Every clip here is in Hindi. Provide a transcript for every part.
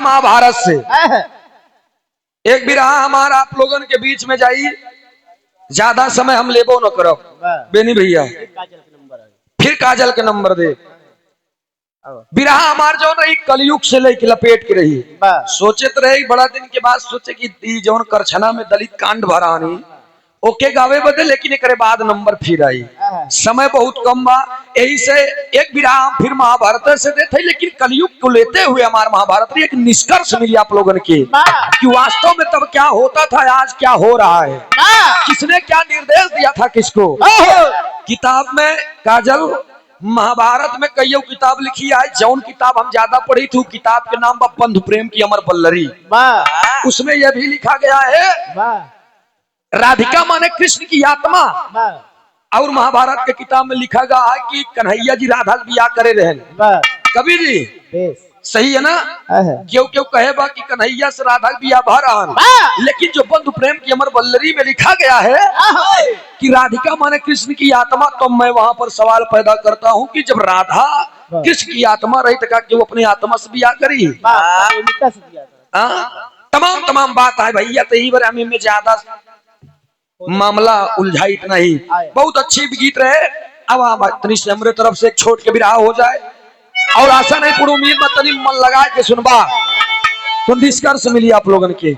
महाभारत से एक बिरहा हमारा आप लोगन के बीच में जाई, ज्यादा समय हम लेबो न करो बेनी भैया, फिर काजल के नंबर दे। बिरहा हमार जो रही कलयुग से लेके लपेट के रही, सोचे तो रहे बड़ा दिन के बाद सोचे कि जौन करछना में दलित कांड भरा नहीं ओके गावे बदे, लेकिन एक बाद नंबर फिर आई, समय बहुत कम बा, यही से एक बिरहा फिर महाभारत से देते, लेकिन कलयुग को लेते हुए हमारे महाभारत में एक निष्कर्ष मिली आप लोगों के कि वास्तव में तब क्या होता था, आज क्या हो रहा है, किसने क्या निर्देश दिया था किसको। किताब में काजल महाभारत में कई किताब लिखी है, जौन किताब हम ज्यादा पढ़ी थी किताब के नाम बंधु प्रेम की अमर बल्लरी, उसमें यह भी लिखा गया है राधिका माने कृष्ण की आत्मा, और महाभारत के किताब में लिखा गया है कि कन्हैया जी राधा बियाह करे रहे। कबीर जी सही है ना, क्यों क्यों कहे बा कि कन्हैया से राधा बियाह भरा, लेकिन जो बंधु प्रेम की अमर बल्लरी में लिखा गया है कि राधिका माने कृष्ण की आत्मा, तो मैं वहां पर सवाल पैदा करता हूँ कि जब राधा कृष्ण की आत्मा रही तो क्यों अपनी आत्मा से बियाह करी। तमाम बात है भैया, तो यही बारे में ज्यादा मामला उलझा इतना ही। बहुत अच्छी गीत रहे, अब इतनी से हमारे तरफ से एक छोट के बिरहा हो जाए, और आशा नहीं पूरी उम्मीद मत तनी मन लगा के सुनबा तो निष्कर्ष मिली आप लोगन के।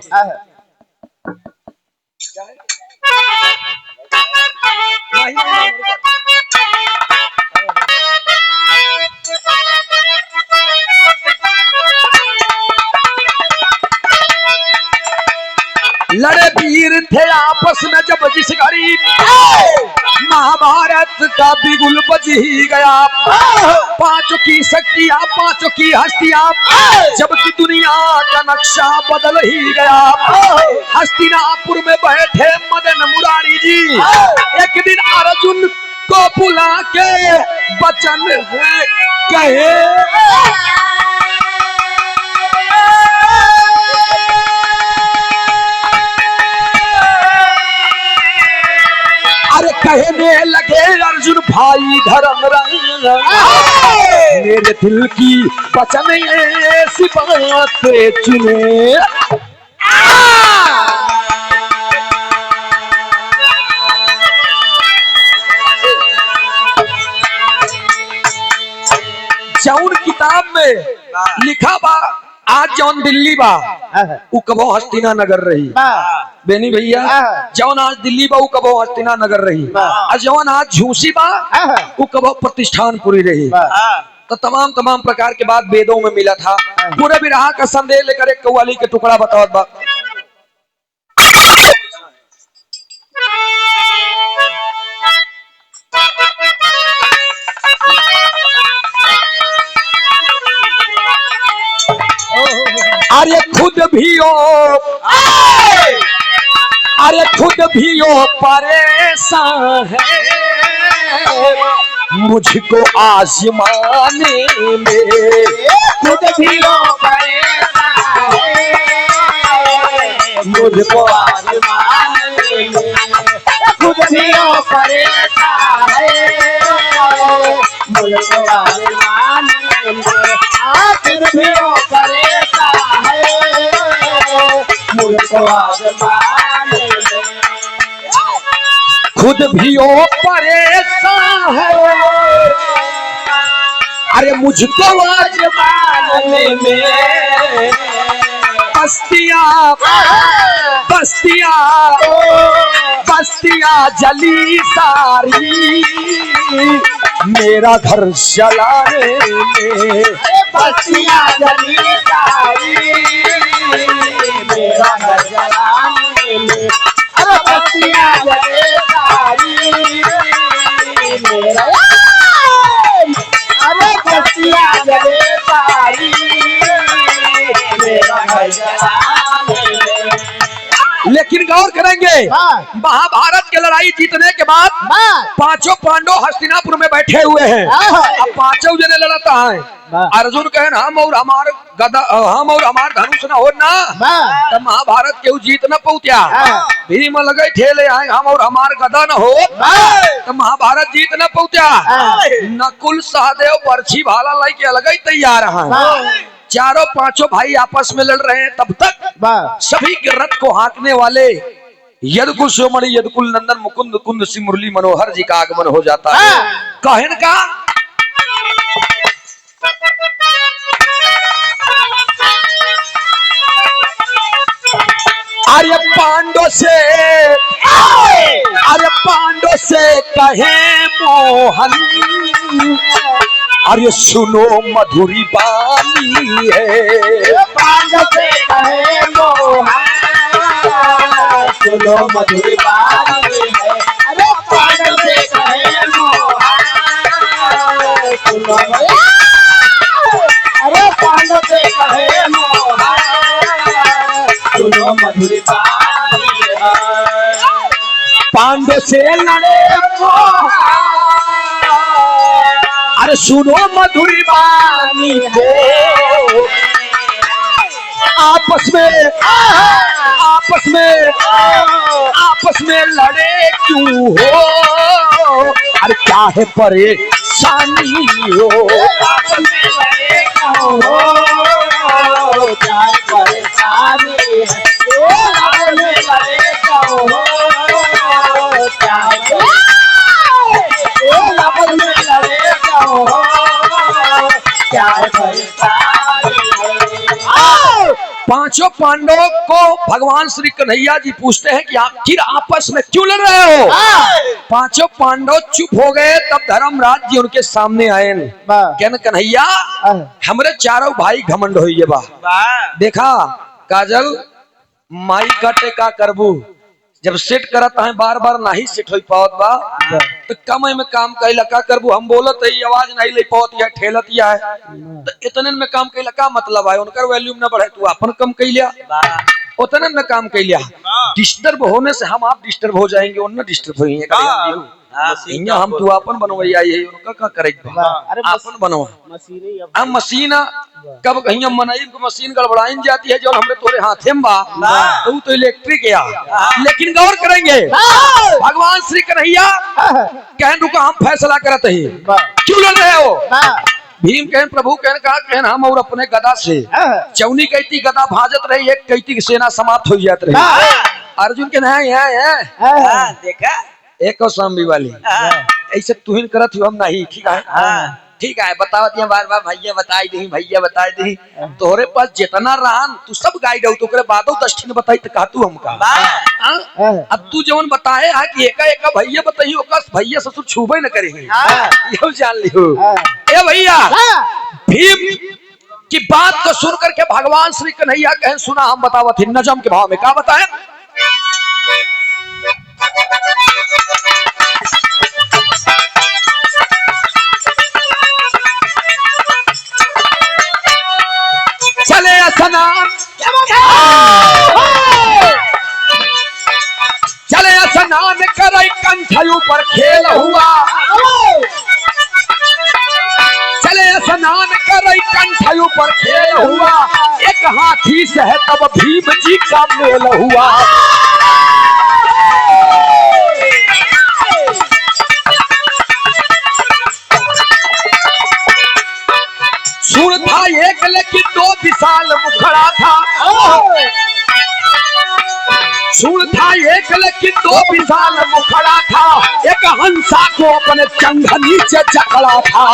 लड़े वीर थे आपस में जब जिस घड़ी महाभारत का बिगुल बज ही गया, पांचों की शक्तियां पांचों की हस्तियां, जबकि दुनिया का नक्शा बदल ही गया। हस्तिनापुर में बैठे मदन मुरारी जी, एक दिन अर्जुन को बुला के वचन कहे, कहने लगे अर्जुन भाई धर्मराज, मेरे दिल की वचन ऐसी बातें चुने, जौन किताब में लिखा बा आज जौन दिल्ली बा उ कबो हस्तिना नगर रही बेनी भैया, जौन आज दिल्ली बा उ कबो हस्तिना नगर रही, और जौन आज झूसी बा उ कबो प्रतिष्ठानपुरी रही। तो तमाम प्रकार के बात वेदों में मिला था। पूरे बिरहा का संदेश लेकर एक कव्वाली के टुकड़ा बताओ बा। अरे खुद भी हो परेशान है मुझको आजमाने में, खुद भी हो परेशान है मुझको आजमाने में, खुद भी हो परेशान है मुझको आजमाने में, खुद भी हो परेशान है मुझको आजमाने में, खुद भी हो परेशान है अरे मुझको आजमाने में, बस्तियां जली सारी मेरा घर जलाने में, बस्तियां जली सारी मेरा घर जलाने में, अरे बस्तियां जली सारी मेरा, अरे बस्तियां जली सारी मेरा घर जलाने में। लेकिन गौर करेंगे महाभारत की लड़ाई जीतने के बाद पांचों पांडव हस्तिनापुर में बैठे हुए हैं, अब पांचों जने लड़ता है। अर्जुन कहे हम और हमार गदा, हम और हमार धनुष न हो ना, तो महाभारत के जीत न पहुंचा, भीम लगे ठेले आए हम और हमार गदा न हो तो महाभारत जीत न पहुंचा। नकुल सहदेव बर्छी भाला लाई के अलग ही तैयार है, चारों पांचों भाई आपस में लड़ रहे हैं, तब तक सभी के रथ को हाँकने वाले यदकुल शिरोमणि यदकुल नंदन मुकुंद कुंद सिंह मुरली मनोहर जी का आगमन हो जाता है। कहन का अरे पांडव से, अरे पांडव से कहे मोहन, अरे सुनो मधुरी बानी है। पांडव से कहे मोहन, सुनो मधुरी बानी है। अरे पांडव से कहे मोहन, सुनो, अरे पांडव से कहे मोहन, सुनो मधुरी बानी है। पांडव से लड़े मोहन, अरे सुनो मधुरी बानी हो। आपस में, आपस में, आपस में लड़े क्यों हो, अरे क्या है परेशानी हो। आपस में लड़े क्यों हो, क्या है परेशानी है। आपस में लड़े क्यों हो, क्या है, आपस में लड़े क्यों हो, क्या है परेशानी है। पांचों पांडवों को भगवान श्री कन्हैया जी पूछते हैं कि आखिर आपस में क्यों लड़ रहे हो। पांचों पांडव चुप हो गए। तब धर्मराज जी उनके सामने आए, कहने कन्हैया हमरे चारों भाई घमंड हो ये बा। देखा काजल माई काटे का करबू, जब सेट करत है बार बार नहीं सेट हो पावत बा, तो कम में काम कैला का करबू। हम बोलत है आवाज नहीं ले पावत या ठेलत या है, तो इतने में काम कैला का मतलब है। उनका वैल्यूम ना बढ़े, तू अपन कम कैलिया, उतने में काम कैलिया। डिस्टर्ब होने से हम आप डिस्टर्ब हो जाएंगे, उन डिस्टर्ब होइए। हम तू अपन बनवैया यही उनका का करे अपन बनवा हम मशीन कब कहीं मनई को मशीन गड़बड़ाई जाती है जो हमरे तोरे हाथे में बा, तो इलेक्ट्रिक या। लेकिन गौर करेंगे भगवान श्री कन्हैया कहन रुका हम फैसला करते हैं क्यों लड़ रहे हो। भीम कहन प्रभु कहन कहा कहन हम और अपने गदा से चौनी कहती गदा भाजत रही, एक कहती की सेना समाप्त हो जात रही। अर्जुन के है देखा एक कौशाम्बी वाली ऐसे तुहिन करत हो हम नहीं। ठीक है ठीक है बतावत बार बार भैया बताई दी, भैया बताई दी। तोहरे पास जितना रहन तू सब गाइड हो, तो बादो 10 ठिन बताई तो कहा तू हमका। अब तू जवन बताए है कि एका एका भैया बताई, भैया ससुर छूबे न करेंगे, यो जान लियो। ए भैया भीम की बात को सुन करके भगवान श्री कन्हैया कहें सुना हम बतावत नजम के भाव में क्या बताए। चले स्नान, चले स्नान करे कंठयू पर खेल हुआ, चले स्नान करे कंठयू पर खेल हुआ। एक हाथी से है तब भीम जी का मेल हुआ। सुर था एक लेकिन 2 विशाल मुखड़ा था, सुर था एक लेकिन 2 विशाल मुखड़ा था। एक हंसा को अपने चंग नीचे जकड़ा था।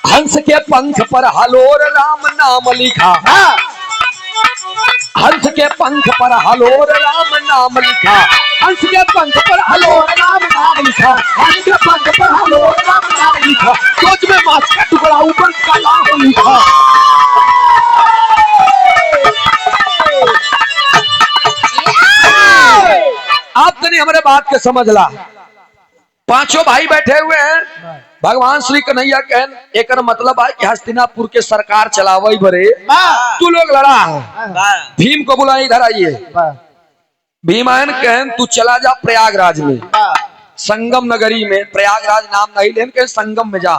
हंस के पंख पर हलोर राम नाम लिखा, हंस के पंख पर हलोर राम नाम लिखा, हंस के पंख पर हलोर राम नाम लिखा, हंस के पंख पर हलोर राम नाम लिखा। सोच में मांस का टुकड़ा ऊपर का नाम लिखा। आप तो नहीं हमारे बात के समझ ला। पांचों भाई बैठे हुए हैं, भगवान श्री कन्हैया कहन एक मतलब है कि हस्तिनापुर के सरकार चलावई बरे तू लोग लड़ा है। भीम को बुला इधर आइए। भीमायन कहन तू चला जा प्रयागराज में, संगम नगरी में। प्रयागराज नाम नहीं लेन के संगम में जा,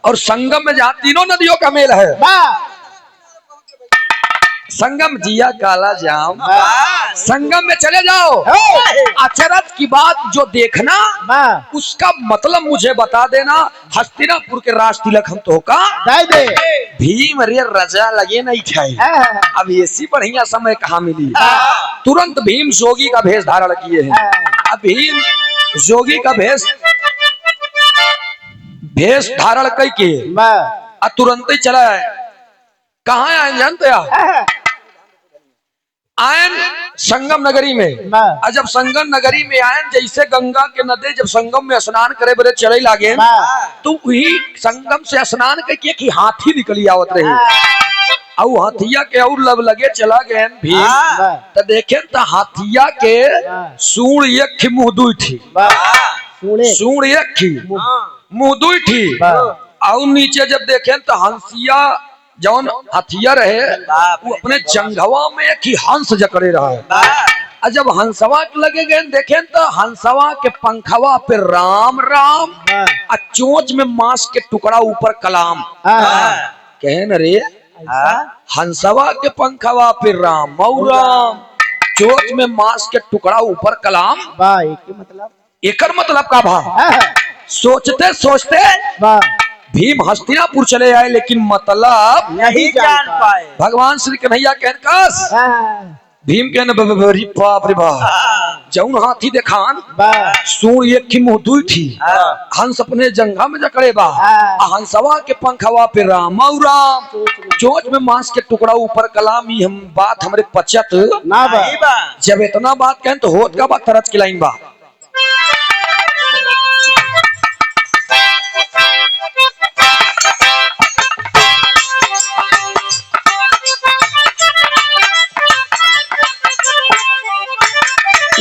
और संगम में जहाँ तीनों नदियों का मेल है, संगम जिया काला जाम, संगम में चले जाओ, अचरज की बात जो देखना उसका मतलब मुझे बता देना। हस्तिनापुर के राज तिलक हम तो का भीम रे रजा लगे नहीं थे। अब ऐसी बढ़िया समय कहाँ मिली, तुरंत भीम जोगी का भेष धारण किए हैं। अब भीम जोगी का भेष धारण करके तुरंत ही चला है। कहाँ आए जानते हैं? आयन संगम नगरी में। जब संगम नगरी में आयन जैसे गंगा के नदी जब संगम में स्नान करे बड़े चले लागे तो वही संगम से स्नान करके कि हाथी निकली आवत रही और हाथिया के और लब लगे चला गए भीम तो देखे तो हाथिया के सूढ़ एक मुँह दुई थी, सूढ़ एक थी मुँह दुई थी और नीचे जब देखे तो हंसिया जौन हथिया रहे वो अपने जंघवा में कि हंस जकड़े रहा। जब हंसवा लगे गए देखे तो हंसवा के पंखवा पे राम राम और चोंच में मांस के टुकड़ा ऊपर कलाम। कहे न रे हंसवा के पंखवा पे राम और राम चोंच में मांस के टुकड़ा ऊपर कलाम। एकर मतलब का भाव सोचते सोचते भीम हस्तिनापुर चले आए लेकिन मतलब नहीं जान पाए। भगवान श्री कन्हैया कहनकस भीम के बाप रे बाप जौन हाथी देखान सूर एक की मुँह दुई थी, हंस अपने जंघा में जकड़े बा, हंसवा के पंखवा पे राम और राम चोंच में मांस के टुकड़ा ऊपर कलाम। ही हम बात हमरे पचत ना बा। जब इतना बात कहें तो होत का बात तरज की लाइन बा।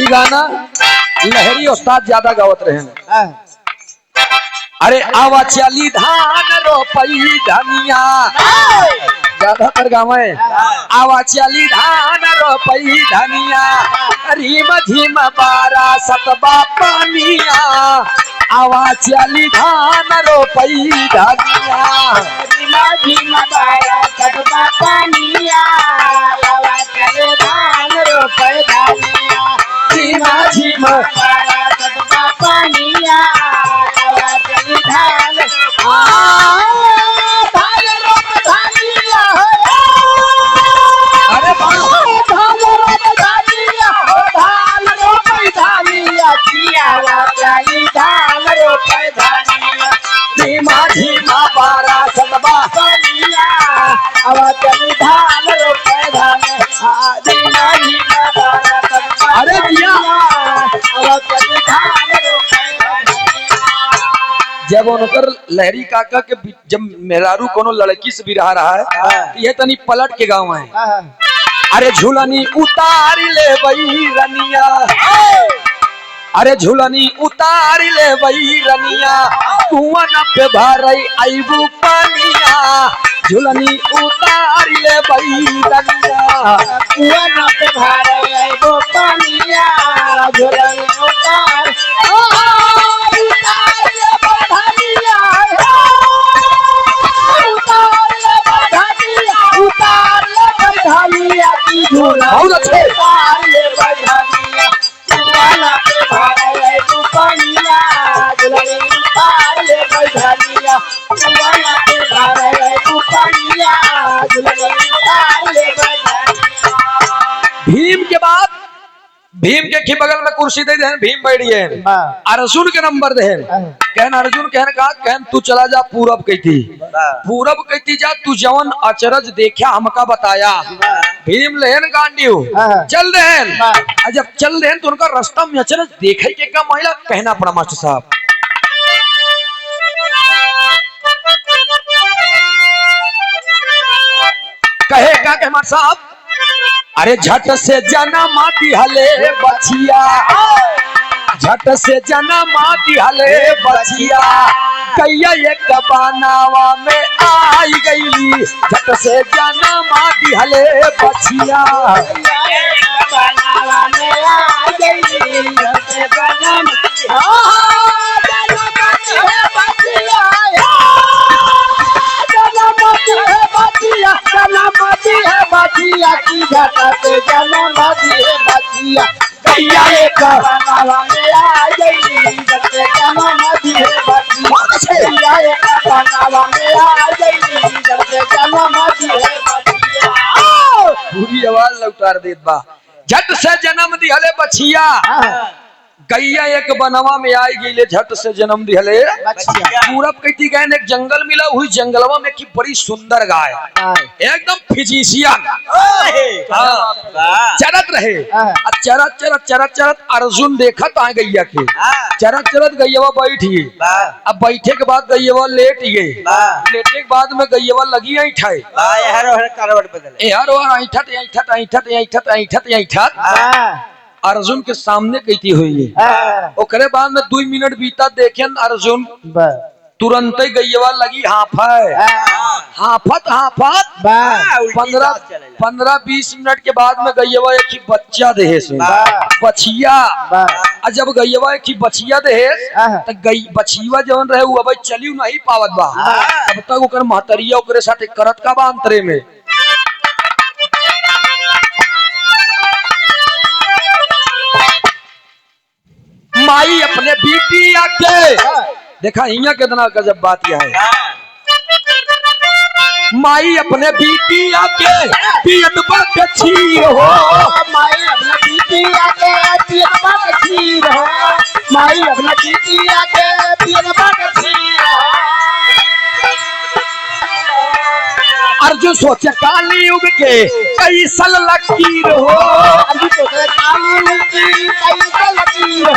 गाना लहरी उस्ताद ज्यादा गावत रहे। अरे आवा चली धान रोपई धनिया ज्यादातर गावे आवा चली धान रोपई धनिया रीम झीम बारा सतबा पानिया आवा चली धान रोपई धनिया रीम झीम बारा सतबा पानिया आवा चली धान रोपई धनिया झीमा झीमा सतबा पानिया आवा चली धान अरे धीमा धीमा बारा सतबा पानिया आवा चली धान रोपे धान धीमा धीमा बारा सतबा अरे दिया आवा चली धान रोपे जब उनकर लहरी काका के जब मेहरारू कोनो लड़की से भी रहा है ये तनी पलट के गाँव है। अरे झूलनी उतार ले बई रनिया, अरे झूलनी उतार ले बई रनिया कुआं पे भरई आईबू पानिया झूलनी उतार ले बई रनिया कुआं पे भरई आईबू पानिया झूलनी उतार बहुत अच्छे भीम के बाद भीम के बगल में कुर्सी दे दें भीम बैठ गए अर्जुन के नंबर दे कहन अर्जुन कहन का कहन तू चला जा पूरब कहती जा तू जवन अचरज देखा हमका बताया भीम लेहन गांडियो चल देहन जब चल देहन तो उनका रास्ता में अचरज देखे के का महिला कहना पड़ा मास्टर साहब कहे का के मास्टर साहब अरे झट से जन्म दिहले बचिया झट से जन्म दिहले बचिया कैया एक बनावा में आई गई झट से जन्म दिहले बचिया बनावा में आ गई झट से जन्म झटक जन्म दिए बचिया गैया एक बनावा में आ गई झटक जन्म दिए बचिया गैया एक बनावा में आ गई झटक जन्म दिए बचिया पूरी आवाज लौटार देत बा। झट से जन्म दिहले बछिया गैया एक बनवा में आई गई झट से जन्म दिहले बचिया पूरब कहती गए एक जंगल मिला हुई जंगलवा में की बड़ी सुंदर गाय एकदम फिजिशियन चरत रहे। चरत चरत चरत चरत अर्जुन देखत आ गैया के चरत चरत गैया बैठ गई। अब बैठे के बाद गैया लेट गई। लेटे के बाद में गैया लगी ऐठाए ऐठत अर्जुन के सामने कहती हुई ओकरे बाद में 2 मिनट बीता देखे अर्जुन तुरंत ही गैया लगी हाफत 15-20 मिनट के बाद में गैया एक ही बच्चा देहेस बछिया। जब गैया एक ही बछिया देहेस तो बछिया जवन रहे वो अब चली नहीं पावत बा। तब तक ओकर महतरिया ओकरे साथे करत का बा अंतरे में माई अपने बेटी आके देखा हिया कितना गजब बात यह है। माई अपने बेटी आके पियत बात खीर हो माई अपने बेटी आके पियत बात खीर हो माई अपने बेटी आके पियत बात खीर हो। अर्जुन सोचे काली युग के कई सल लकीर हो अर्जुन सोचे काली युग की कई सल लकीर हो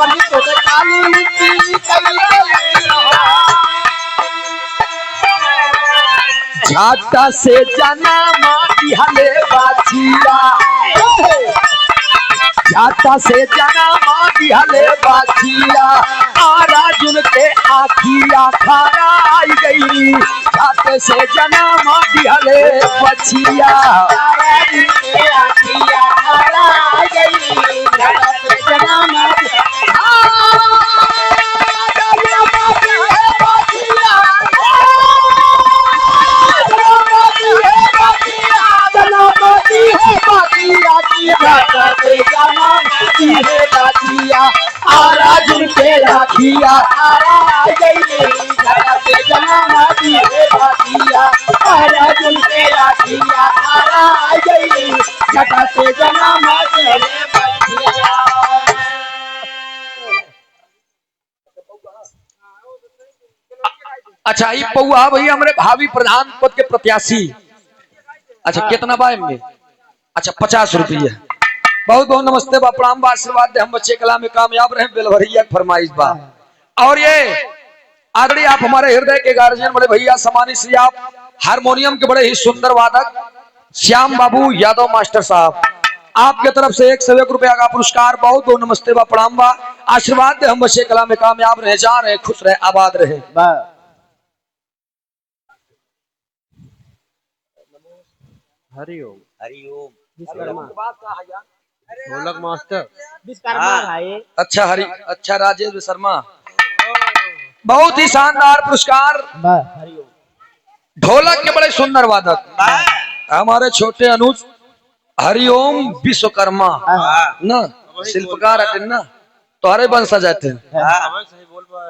अर्जुन सोचे काली युग की कई सल लकीर हो। झाटा से जना माटी हले बाचिया झाटा से जना माटी हले बाचिया अर्जुन के आखिया खारा आई गई झाटे से जना माटी हले बचिया अर्जुन के आखिया खारा आई गई झाटे से जना माटी अर्जुन के राखिया अर्जुन के राखिया झटा से जन्म अच्छा ये पौआ भैया हमारे भावी प्रधान पद के प्रत्याशी। अच्छा कितना बा में? अच्छा 50 रुपया। बहुत बहुत नमस्ते बा प्रणाम बा आशीर्वाद दे हम बच्चे कला में कामयाब रहे बेलवरिया फरमाइश बा। और ये आदरणीय आप हमारे हृदय के गार्जियन बड़े भैया सम्मानित श्री आप हारमोनियम के बड़े ही सुंदर वादक श्याम बाबू यादव मास्टर साहब आपके तरफ से 101 रुपया का पुरस्कार। बहुत बहुत नमस्ते बा प्रणाम बा आशीर्वाद दे हम बच्चे कला में कामयाब रहे जा रहे खुश रहे आबाद रहे। हरिओम हरिओम ढोलक मास्टर विश्वकर्मा भाई। अच्छा राजेश शर्मा बहुत ही शानदार पुरस्कार। ढोलक के बड़े सुंदर वादक हमारे छोटे अनुज हरिओम विश्वकर्मा ना शिल्पकार है ना तुम्हारे बन सजाते हैं।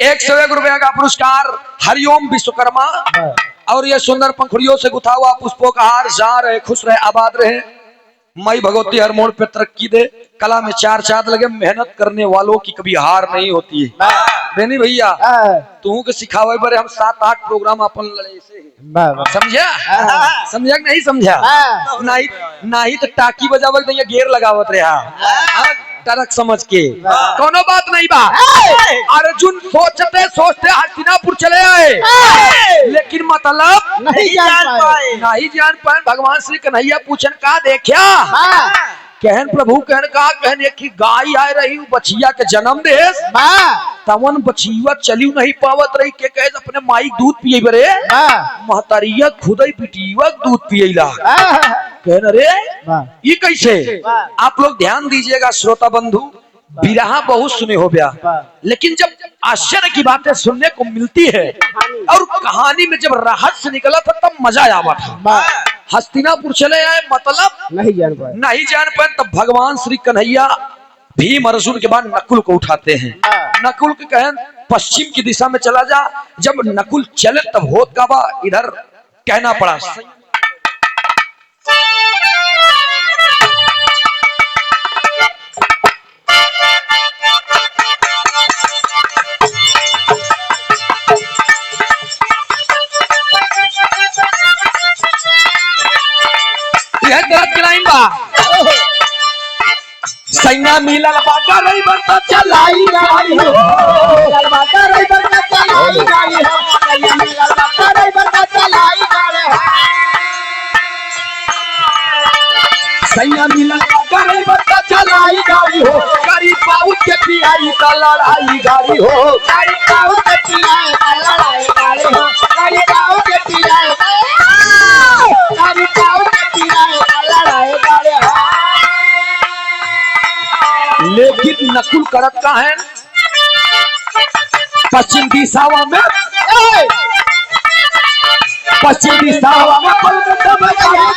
101 रुपया का पुरस्कार हरिओम विश्वकर्मा। और ये सुंदर पंखुड़ियों से गुथा हुआ पुष्पों का हार जा रहे खुश रहे आबाद रहे। माई भगवती हर मोड़ पे तरक्की दे कला में 4 चांद लगे मेहनत करने वालों की कभी हार नहीं होती है। बेनी भैया तू के सिखावे बड़े हम 7-8 प्रोग्राम अपन लड़े से समझा समझा नहीं समझा नहीं तो टाकी बजावत नहीं गेर लगावत रहा टरक समझ के कोनो बात नहीं बा। अर्जुन सोचते सोचते हस्तिनापुर चले आए लेकिन मतलब नहीं जान पाए। भगवान श्री कन्हैया पूछन का देखा कहन प्रभु कहन का कहन एक ही गाय आए रही बछिया के जन्म दे तवन बछिया चली नहीं पावत रही के कहे अपने माई दूध पिए बरे महतरिया खुद ही पिटिया दूध पिएला कहन अरे ये कैसे। आप लोग ध्यान दीजिएगा श्रोता बंधु बिरहा बहुत सुने हो गया लेकिन जब आश्चर्य की बातें सुनने को मिलती है और कहानी में जब रहस्य निकला था तब मजा आया था। हस्तिनापुर चले आए, मतलब नहीं जान पाए। नहीं जान पाए। तब भगवान श्री कन्हैया भीम अर्जुन के बाद नकुल को उठाते हैं। नकुल के कहें पश्चिम की दिशा में चला जा। जब नकुल चले तब होत का बा इधर कहना पड़ा। यह गलत लाइन बा। सैया मिलल बाटा रही बरता चलाई गाड़ी हो, मिलल बाटा रही बरता चलाई गाड़ी हो, सैया मिलल बाटा रही बरता चलाई गाड़ी हो। सैया मिलल बाटा रही बरता चलाई गाड़ी हो, करी पाउच के पियाई त लड़ाई गाड़ी हो। गाड़ी काऊ के पियाए लड़ाई गाड़ी हो, गाड़ी काऊ के पियाए, गाड़ी काऊ के पियाए लड़ाई गाड़ी हो। लेकिन नकुल करत का है पश्चिम दिशावा में, पश्चिम दिशावा में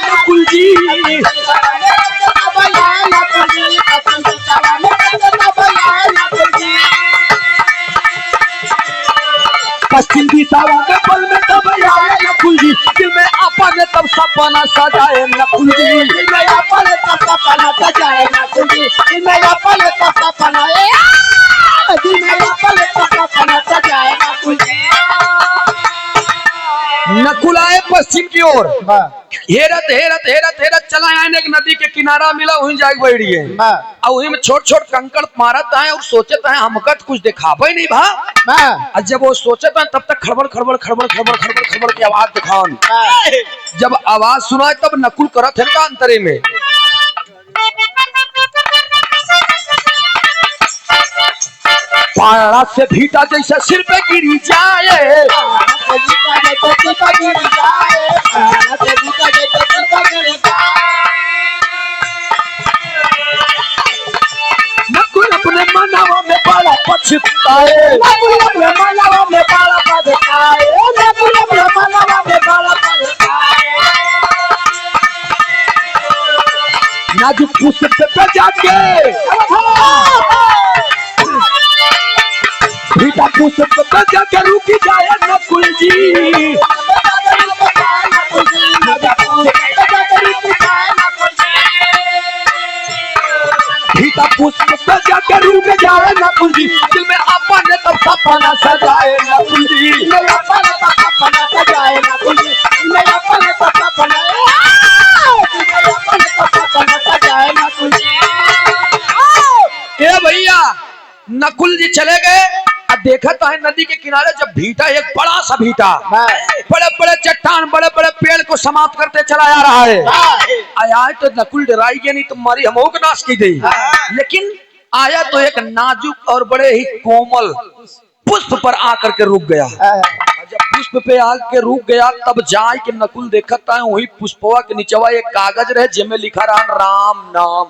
नकुल जी। पश्चिम दिशावा में बल में तब आए नकुल जी, दिल में अपन तब सपना सजाए नकुल जी। दिल में अपन तब सपना सजाए नकुल जी, दिल में अपन तब सपना, दिल में अपन तब सपना सजाए नकुल जी। नकुल आए पश्चिम की ओर, हेरत हेरत हेरत हेरत चला आए। एक नदी के किनारा मिला, वहीं जाके बैठ गए और वहीं में छोट छोट कंकड़ मारत आए और सोचत आए हमका तो कुछ दिखावे नहीं भा। और जब वो सोचत आए तब तक खड़बड़ खड़बड़ खड़बड़ खड़बड़ खड़बड़ खड़बड़ की आवाज दिखान। जब आवाज सुना तब नकुल करत है का अंतरे में पारा से भीटा जैसे सिर पे गिरी जाए। नकुल अपने मनावा में बड़ा पछताए, नकुल अपने मनावा में बड़ा पछताए, नकुल अपने मनावा में बड़ा पछताए। नाजुक पुष्प पे जाके भीटा पुष्प पे जाके रुकी जाए नकुल जी। भीटा पुष्प पे जाके रुक जाए नकुल जी, दिल में अपन तब सपना सजाए नकुल जी। दिल में अपन तब सपना सजाए नकुल जी, दिल में अपन तब सपना, दिल में अपन तब सपना सजाए नकुल जी। ए भैया नकुल जी चले गए। देखा तो है नदी के किनारे जब भीटा, एक बड़ा सा भीटा बड़े बड़े चट्टान बड़े बड़े पेड़ को समाप्त करते चला आ रहा है। आया तो नकुल डराई गया, नहीं तो मारी हमों को नाश की गई। लेकिन आया तो एक नाजुक और बड़े ही कोमल पुष्प पर आकर के रुक गया। जब पुष्प पे आके रुक गया तब जाए के नकुल देखता है वही पुष्पवा के नीचवा एक कागज रहे जिसमें लिखा रहा राम नाम।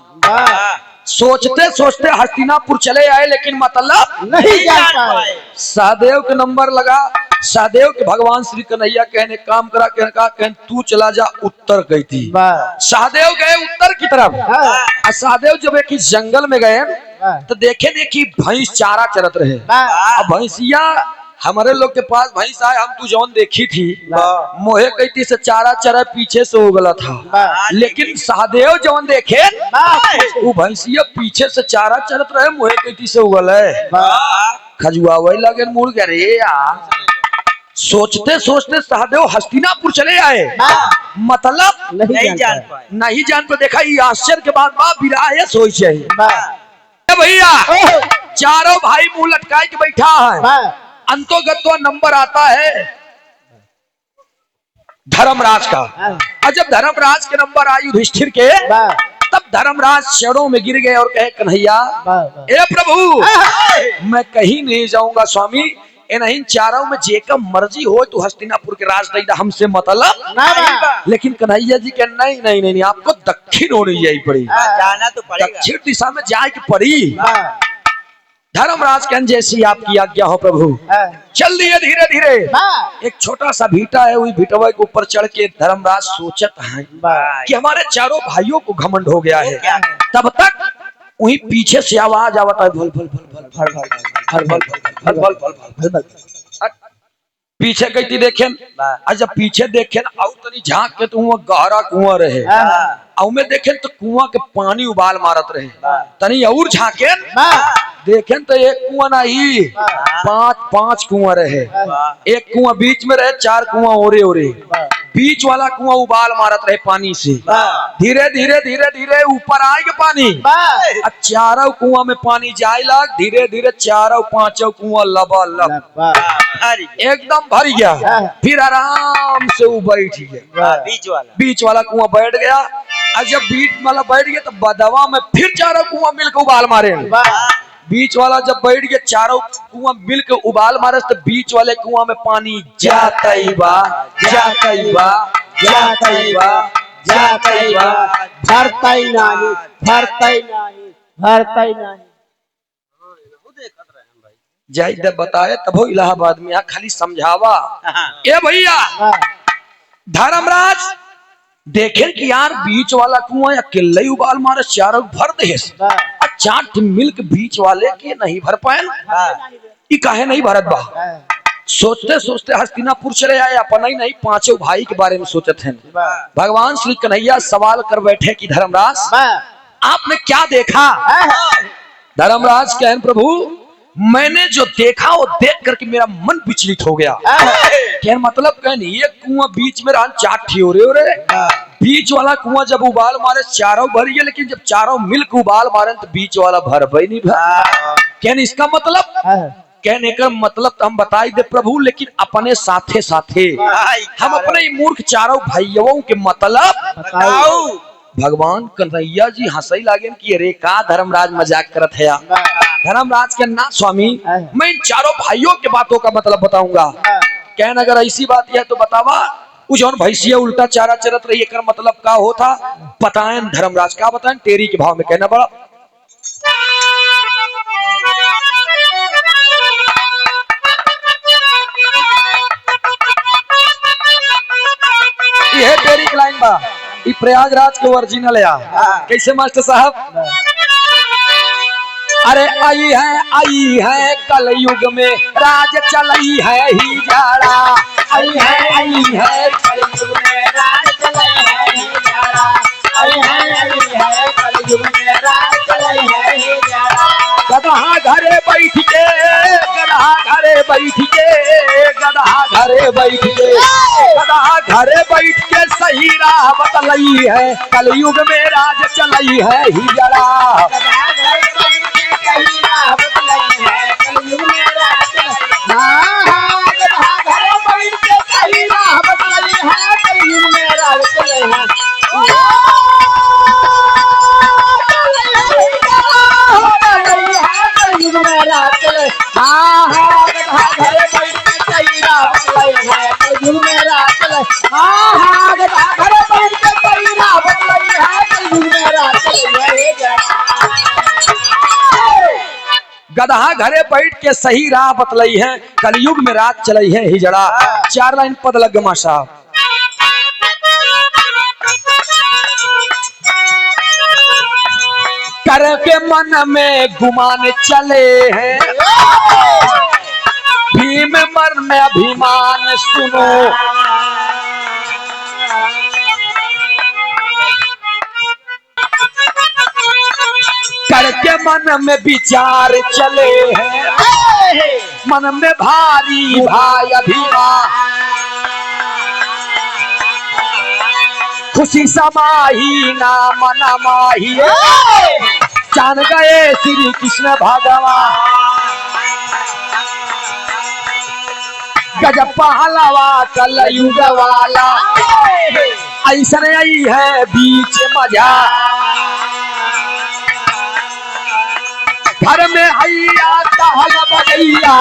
सोचते सोचते हस्तिनापुर चले आए, लेकिन मतलब नहीं जान पाए। सहदेव के नंबर लगा। सहदेव के भगवान श्री कन्हैया कहने काम करा, कहने तू चला जा उत्तर गई थी। सहदेव गए उत्तर की तरफ। और सहदेव जब एक जंगल में गए तो देखे देखी भैंस चारा चरत रहे। अब भैंसिया हमारे लोग के पास भैंस आए, हम तू जौन देखी थी मोहे कहती से चारा चरा पीछे से उगला था। लेकिन सहदेव जौन देखे वो भैंसिया पीछे से चारा चरत रहे, मोहे कहती से उगल है। खजुआवे लगे मुड़ गए रे यार। सोचते सोचते सहदेव हस्तिनापुर चले आए, मतलब नहीं जान पाए। नहीं जान तो देखा ये आश्चर्य के बाद बा विरायस हो भैया। चारों भाई मुंह लटकाए के बैठा है। अंतोगत्वा नंबर आता है धर्मराज का। और जब धर्मराज के नंबर आई युधिष्ठिर के तब धर्मराज चरणों में गिर गए और कहे कन्हैया ए प्रभु मैं कहीं नहीं जाऊंगा स्वामी, नहीं चारों में जेका मर्जी हो तो हस्तिनापुर के राज दैदा हमसे मतलब। लेकिन कन्हैया जी के नहीं नहीं नहीं, आपको दक्षिण होनी जाए पड़ी, जाना तो पड़ेगा। दक्षिण दिशा में जाए की पड़ी। धर्मराज कहन जैसी आपकी आज्ञा हो प्रभु। हाँ, चल दिए धीरे धीरे। वाह, एक छोटा सा भीटा है, वही भीटवा के ऊपर चढ़ के धर्मराज सोचत है वाह, कि हमारे चारों भाइयों को घमंड हो गया है। तब तक वही पीछे से आवाज आवता है, भल भल भल भल भल भल भल भल भल भल भल। पीछे गई देखे, और जब पीछे देखे आउ तनी झांक के तो गहरा कुआं रहे, आउ में देखे तो कुआं के पानी उबाल मारत रहे। तनी और झांके देखे तो एक कुआं नहीं, पांच कुआं रहे। एक कुआं बीच में रहे, 4 कुआं ओरे ओरे। बीच वाला कुआं उबाल मारत रहे पानी से। धीरे धीरे धीरे धीरे ऊपर आएगा पानी, और चारों कुआं में पानी जाए लग। धीरे धीरे 4-5 कुआं लबा एकदम भर गया। फिर आराम से वो बैठ गया, बीच वाला कुआं बैठ गया। और जब बीच वाला बैठ गया तो बदवा में फिर 4 कुआं मिलकर उबाल मारे। बीच वाला जब बैठ गया, 4 कुआं मिलकर उबाल मारे तो बीच वाले कुआं में पानी जाता ही बा, जाता ही बा, जाता ही बा, जाता ही बा, भरता ही नहीं, भरता ही नहीं, भरता ही नहीं। जाई दे बताए तब इलाहाबाद में यहाँ खाली समझावा। ए भैया धर्मराज देखे कि यार बीच वाला कुआं अकेले ही उबाल मारे, 4 भर दे। 4 मिल्क बीच वाले के नहीं भर पाए, काहे नहीं भरत बा। सोचते सोचते हस्तिनापुर चले आए। अपना ही नहीं 5 भाई के बारे में सोचते हैं। भगवान श्री कन्हैया सवाल कर बैठे कि धर्मराज आपने क्या देखा। धर्मराज कहन प्रभु मैंने जो देखा वो देख करके मेरा मन विचलित हो गया। क्या मतलब कहन एक कुआं बीच में रहा, 4 ठियोरे हो रहे। बीच वाला कुआं जब उबाल मारे 4 भर गए, लेकिन जब 4 मिलकर उबाल मारे तो बीच वाला भर भाई नहीं भर। कहन इसका मतलब, कहने का मतलब तो हम बताई दे प्रभु, लेकिन अपने साथे साथे हम अपने मूर्ख 4 भाइयों के मतलब बताओ। भगवान कन्हैया जी हंसई लागे कि अरे का धर्मराज मजाक करत है। धर्मराज के ना स्वामी, मैं इन 4 भाइयों के बातों का मतलब बताऊंगा। कहन अगर ऐसी बात है तो बतावा, जौन भैंसिया उल्टा चारा चरत रही है मतलब का होता बताएं। धर्मराज का बताएं टेरी के भाव में कहना बड़ा। ये टेरी की लाइन बा, ये प्रयागराज के ओरिजिनल है। कैसे मास्टर साहब? अरे आई है कल युग में राज चलई है ही जाड़ा। आई है कल युग में राज चलई है ही जाड़ा। आई है कल युग में राज चलई है ही जाड़ा। गधा घरे बैठ के, गधा घरे बैठ के, गधा घरे बैठ के, गधा घरे बैठ के सही राह बतलई है, कल युग में राज चलई है ही जड़ा। गधा घरे बैठ के सही राह बतलई है, कलयुग में रात चलई है हिजड़ा। 4 लाइन पद लग गमा साहब। कर के मन में गुमान चले हैं, भीम मन में अभिमान सुनो। करके मन में विचार चले हैं, मन में भारी भाई अभिमान। खुशी समाही ना मन माही, जान गए श्री कृष्ण भगवान। गजब पहलवा कलयुग वाला, ऐसा नहीं है बीच मजा। घर में हैया टहल बजैया,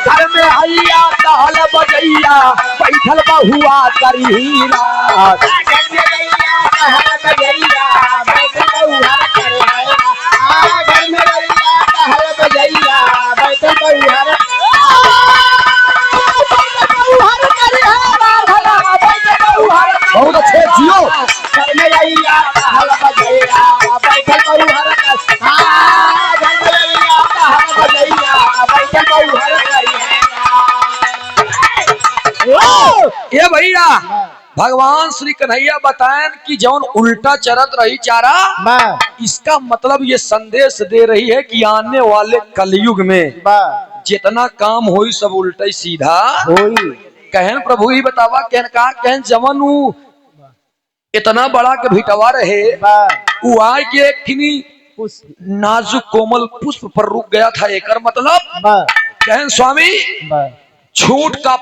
घर में हैया टहल बजैया, बैठल बहुआ करी रात। घर में टहल बजैया, कौहर बहुत अच्छे जियो। घर में आइया कहल बजैया बैठल कौहर घर में आइया कहल बजैया बैठल कौहर ये भैया भगवान श्री कन्हैया बताएं कि जौन उल्टा चरत रही चारा, इसका मतलब ये संदेश दे रही है कि आने वाले कलयुग में जितना काम होई सब उल्टा ही सीधा कहन प्रभु ही बतावा कहन का कहन जवन इतना बड़ा के भिटवा रहे वो आय के एक खिनी नाजुक कोमल पुष्प पर रुक गया था। एकर मतलब कहन स्वामी झूठ का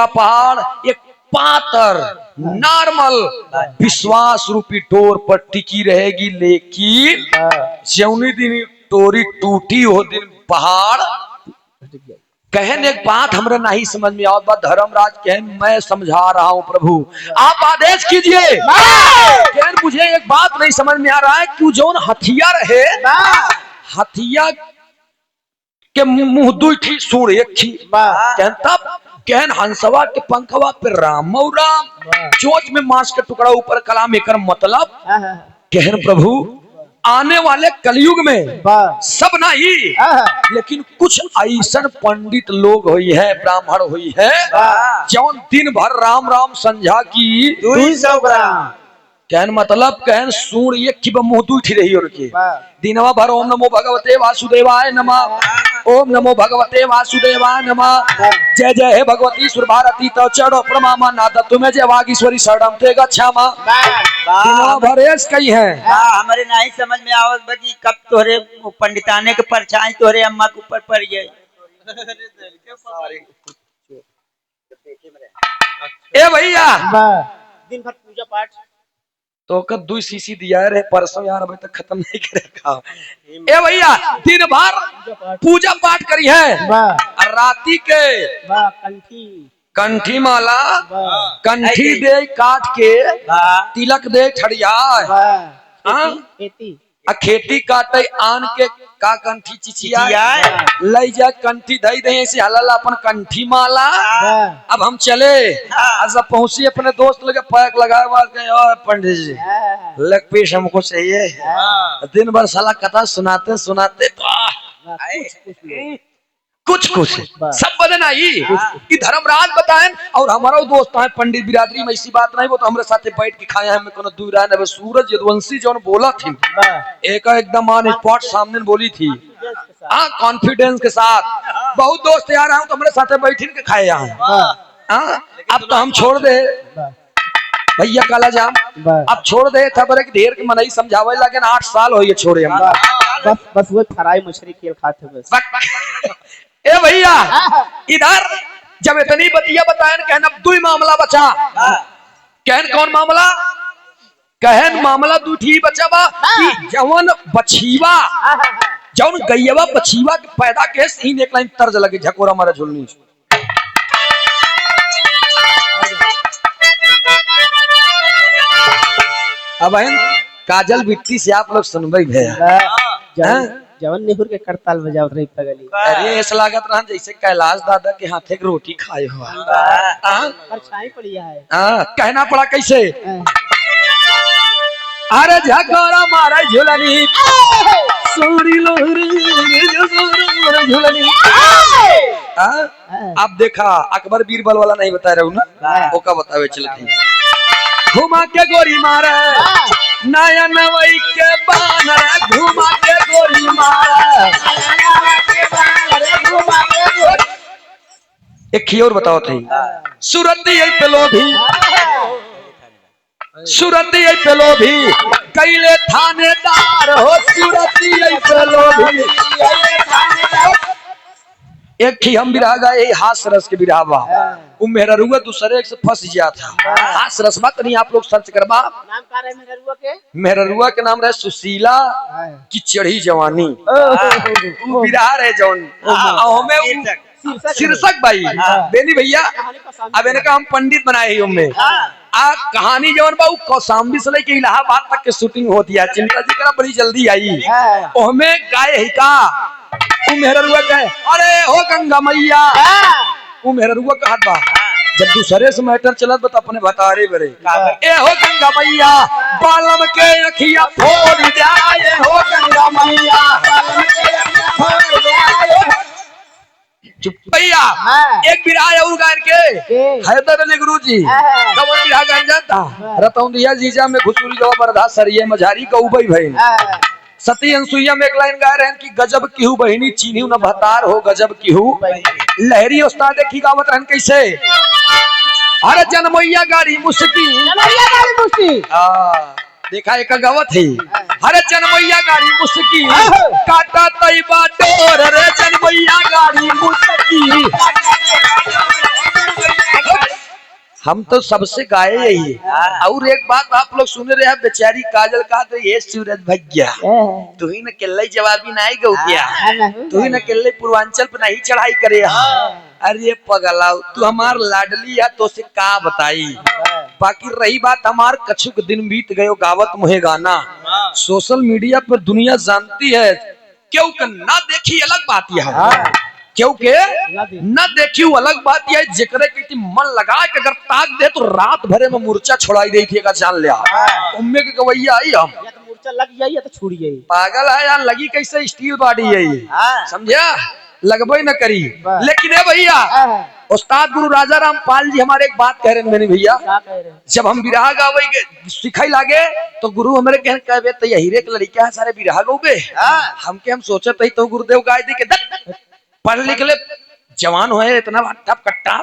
पहाड़ एक पातर नॉर्मल विश्वास रूपी डोर पर टिकी रहेगी, लेकिन जौनी दिन टोरी टूटी हो दिन पहाड़। कहन एक बात हमरा नहीं समझ में आवत बा धर्मराज, कहन मैं समझा रहा हूँ प्रभु आप आदेश कीजिए। कहन मुझे एक बात नहीं समझ में आ रहा है कि जौन हथिया रहे हथिया के मुंह दुठी सूर एक थी। कहन तब कहन हंसवा के पंखवा पे राम और राम चोच में मांस का टुकड़ा ऊपर कलाम एकर मतलब कहन प्रभु आने वाले कलयुग में सब नहीं लेकिन कुछ ऐसा पंडित लोग हुई है ब्राह्मण हुई है जौन दिन भर राम राम संझा की 200 ग्राम कहन मतलब कहन सूर एक की मुंह दुठी रही उनके दिनवा भर ओम नमो भगवते वासुदेवाय नमः, ओम नमो भगवते वासुदेवाय नमः, जय जय हे भगवती सुर भारती तो चढ़ो प्रमा नाद तुम्हें जय वागीश्वरी शरणम ते गच्छामा। दिनवा भर ऐस कही है हमारे नहीं समझ में आवत बकी कब तोहरे पंडिताने के परछाई तोहरे अम्मा के ऊपर पड़ गई। ए भैया दिन भर पूजा पाठ तो कब 2 शीशी दिया रहे परसों यार अभी तक खत्म नहीं करेगा। ए भैया दिन भर पूजा पाठ करी है और राती के कंठी माला कंठी दे काट के तिलक दे ठड़िया खेती काटे आन के का कंठी चिचिया ले जा कंठी दई दे ऐसे हलाल अपन कंठी माला। अब हम चले सब पहुंची अपने दोस्त लगे पैक लगाए मार के और पंडित जी लग पीस हमको चाहिए। दिन भर साला कथा सुनाते सुनाते तो कुछ सब बदन आई कि धर्मराज बताएं और हमारा दोस्त है पंडित बिरादरी में ऐसी बात नहीं वो तो हमारे साथ बैठ के खाया है कोनो दूर है। सूरज यदुवंशी जो बोला थी एक एकदम ऑन स्पॉट सामने बोली थी हाँ कॉन्फिडेंस के साथ बहुत दोस्त यार हूँ तो हमारे साथ बैठ के खाए यहाँ। अब तो हम छोड़ दे भैया काला जाम अब छोड़ दे था बड़े ढेर के मनई समझावे लगे 8 साल हो छोड़े हम बस वो फ्राई मछली खेल खाते बस। ए भैया इधर जब इतनी बतिया बताएं कहन अब 2 मामला बचा। कहन कौन मामला कहन मामला 2 ही बचा बा कि जवन बछीवा जवन गैयवा बछीवा के पैदा के सीन एक लाइन तर्ज लगे झकोरा मारा झुलनी। अब काजल बिट्टी से आप लोग सुनबई भैया जवन नेहुर के करताल बजाव रही पगली। अरे ऐसा लागत रहा जैसे कैलाश दादा के हाथे की रोटी खाए हुआ परछाई पड़िया है। कहना पड़ा कैसे अरे झकोरा मारा झुलनी सोरी लोहरी झुलनी। अब देखा अकबर बीरबल वाला नहीं बता रहा हूँ ना वो का बतावे चलते घुमा के गोरी मारे नया नवई के बानर घुमा के गोरी मारे। एक ही और बताओ थे सूरती पे लोभी कैले थानेदार हो सूरती पे लोभी। एक ही हम बिरहा गए हास रस के बिरहावा वो मेरा रुआ दूसरे से फंस गया था। हास रस बात नहीं आप लोग सर्च करबा नाम का रहे मेहरुआ के मेरा रुआ के नाम रहे सुशीला की चढ़ी जवानी वो बिरहा रहे जौन हमें शीर्षक भाई बेनी भैया अब इनका हम पंडित बनाए उनमें कहानी जवन बा कौशाम्बी से लेके इलाहाबाद तक के शूटिंग होती है। चिंता जी करा बड़ी जल्दी आई हमें गाय ही का वो मेहरुआ कहे अरे हो गंगा मैया, वो मेहरुआ का हाथ बा जब दूसरे से मैटर चलत बता अपने बतारे बरे ए हो गंगा मैया बालम के अखिया फोड़ जाए हो गंगा मैया चुप भैया। एक बिरहा और गायन के हैदर अली गुरु जी कवन बिरहा गायन जानता रतौंदिया जीजा में घुसुल जो बरधा सरिये मझारी का उबई भई सती अनसुईया में एक लाइन गा रहे हैं कि गजब की हूँ बहिनी चीनी न भतार हो गजब की हूँ लहरी उस्ताद देखी गावत रहन कैसे अरे जनमैया गाड़ी मुस्की देखा एक गावत है अरे जनमैया गाड़ी मुस्की काटा तैबा डोर रे जनमैया गाड़ी मुस्की। हम तो सबसे गाए यही और एक बात आप लोग सुन रहे हैं बेचारी काजल का तो ये सूरज भैया तू ही न केल्ले जवाबी नहीं गौ क्या तू ही न केल्ले पूर्वांचल पे नहीं चढ़ाई करे। अरे पगलाओ तू हमार लाडली है तो से का बताई। बाकी रही बात हमार कछुक दिन बीत गयो गावत मुहे गाना सोशल मीडिया पर दुनिया जानती है क्यों ना देखी अलग बात यह क्योंकि न देखी अलग बात यह जिक्र की मन लगा के अगर ताक दे तो रात भरे में मूर्छा छोड़ाई दी थी जान लिया उम्मे के गवैया आई हम मूर्छा लग जाई या तो छूट जाई पागल है यार लगी कैसे स्टील बॉडी है समझा लगबे न करी। लेकिन है भैया उस्ताद गुरु राजा राम पाल जी हमारे एक बात कह रहे हैं मैंने भैया जब हम बिरहा गावे सिखाई लागे तो गुरु हमारे कहवे तो यही रे लड़का है सारे बिरहा गौबे हम सोचते तो गुरुदेव गाय दी के पढ़ लिख ले जवान हो इतना टप कट्टा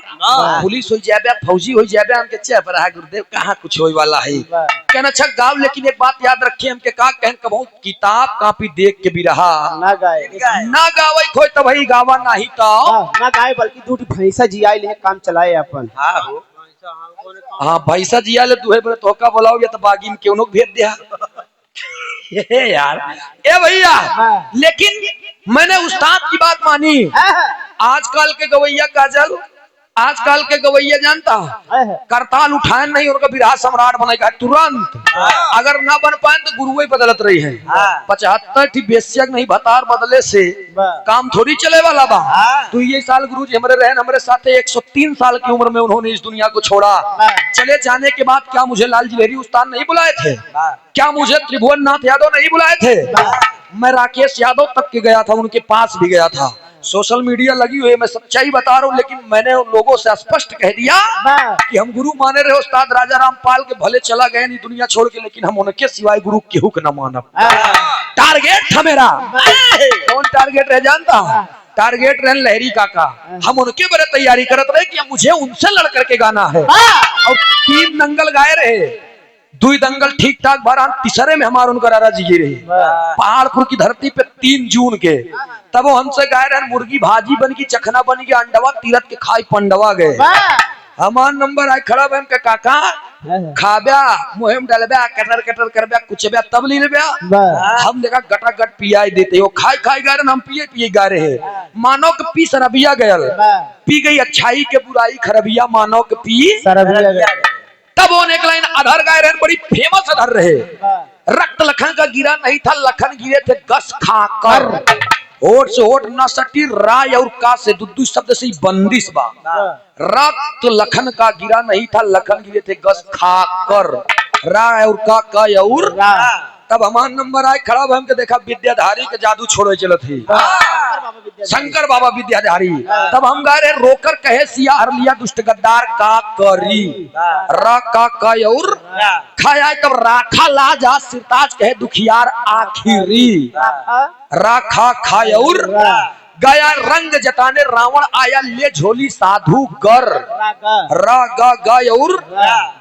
पुलिस हो जाए फौजी हो जाए हमके चेह पर गुरुदेव कहाँ कुछ होए वाला है कहना अच्छा गाँव। लेकिन एक बात याद रखिए हमके का कहन कबहू किताब कापी देख के भी रहा ना गाए ना गावे खोई तो भाई गावा नहीं तो ना गाए बल्कि दूध भैंसा जियाई ले काम चलाए अपन हाँ भैंसा जिया ले दुहे बड़े तोका बोलाओ या तो बागी में क्यों लोग भेज दिया यार ए भैया। लेकिन मैंने उस्ताद की बात मानी आजकल के गवैया काजल आजकल के गवैया जानता करताल उठाए नहीं उनका बिरहा सम्राट बनेगा तुरंत अगर ना बन पाए तो गुरुए बदलत रही है 75 बेसियक नहीं भतार बदले से काम थोड़ी चले वाला बा। तो ये साल गुरु जी हमारे रहन हमारे साथ 103 साल की उम्र में उन्होंने इस दुनिया को छोड़ा। चले जाने के बाद क्या मुझे लाल जिलेरी उस्ताद नहीं बुलाए थे क्या मुझे त्रिभुवन नाथ यादव नहीं बुलाए थे मैं राकेश यादव तक के गया था उनके पास भी गया था। सोशल मीडिया लगी हुई मैं सच्चाई बता रहा हूँ लेकिन मैंने उन लोगों से स्पष्ट कह दिया कि हम गुरु माने रहे उस्ताद राजा राम पाल के भले चला गए नहीं दुनिया छोड़ के लेकिन हम उनके सिवाय गुरु केहू के न मानब। टारगेट था मेरा कौन टारगेट रह जानता टारगेट रहे लहरी काका हम उनके बड़े तैयारी करते रहे कि मुझे उनसे लड़ करके गाना है और 3 दंगल गाए रहे 2 दंगल ठीक ठाक भरा तीसरे में हमारा उनका रारा जी रहे पहाड़पुर की धरती पे 3 जून के तब वो हमसे गाय रहे मुर्गी भाजी बन की चखना बन की अंडवा तीरथ के खाई पंडवा गए हमार नंबर आए खड़ा बहन के काका खाब्या मुहिम डलब्या कटर कटर करब्या कुचब्या तब ले लेब्या हम देखा गटा गट पियाई देते हो खाई खाई गा रहे हम पिए पिए गा रहे मानो के पी सरबिया गयल पी गई अच्छाई के बुराई खरबिया मानो के पी सरबिया तब वो एक लाइन अधर गाय रहे बड़ी फेमस अधर रहे रक्त लखन का गिरा नहीं था लखन गिरे थे गस खाकर होठ से होठ न सटी राय और का से दुद्दू शब्द से बंदिश बा रक्त लखन का गिरा नहीं था लखन गिरे थे गस खाकर राय और का और तब हमारा नंबर आए खड़ा हमके देखा विद्याधारी के जादू छोड़े चलत ही शंकर बाबा विद्याधारी तब हम गा रहे रोकर कहे सिया हर लिया दुष्ट गद्दार का करी रा का और खाया तब राखा ला जा सिरताज कहे दुखियार आखिरी राखा खाय और गया रंग जताने रावण आया ले झोली साधु गर रा गा और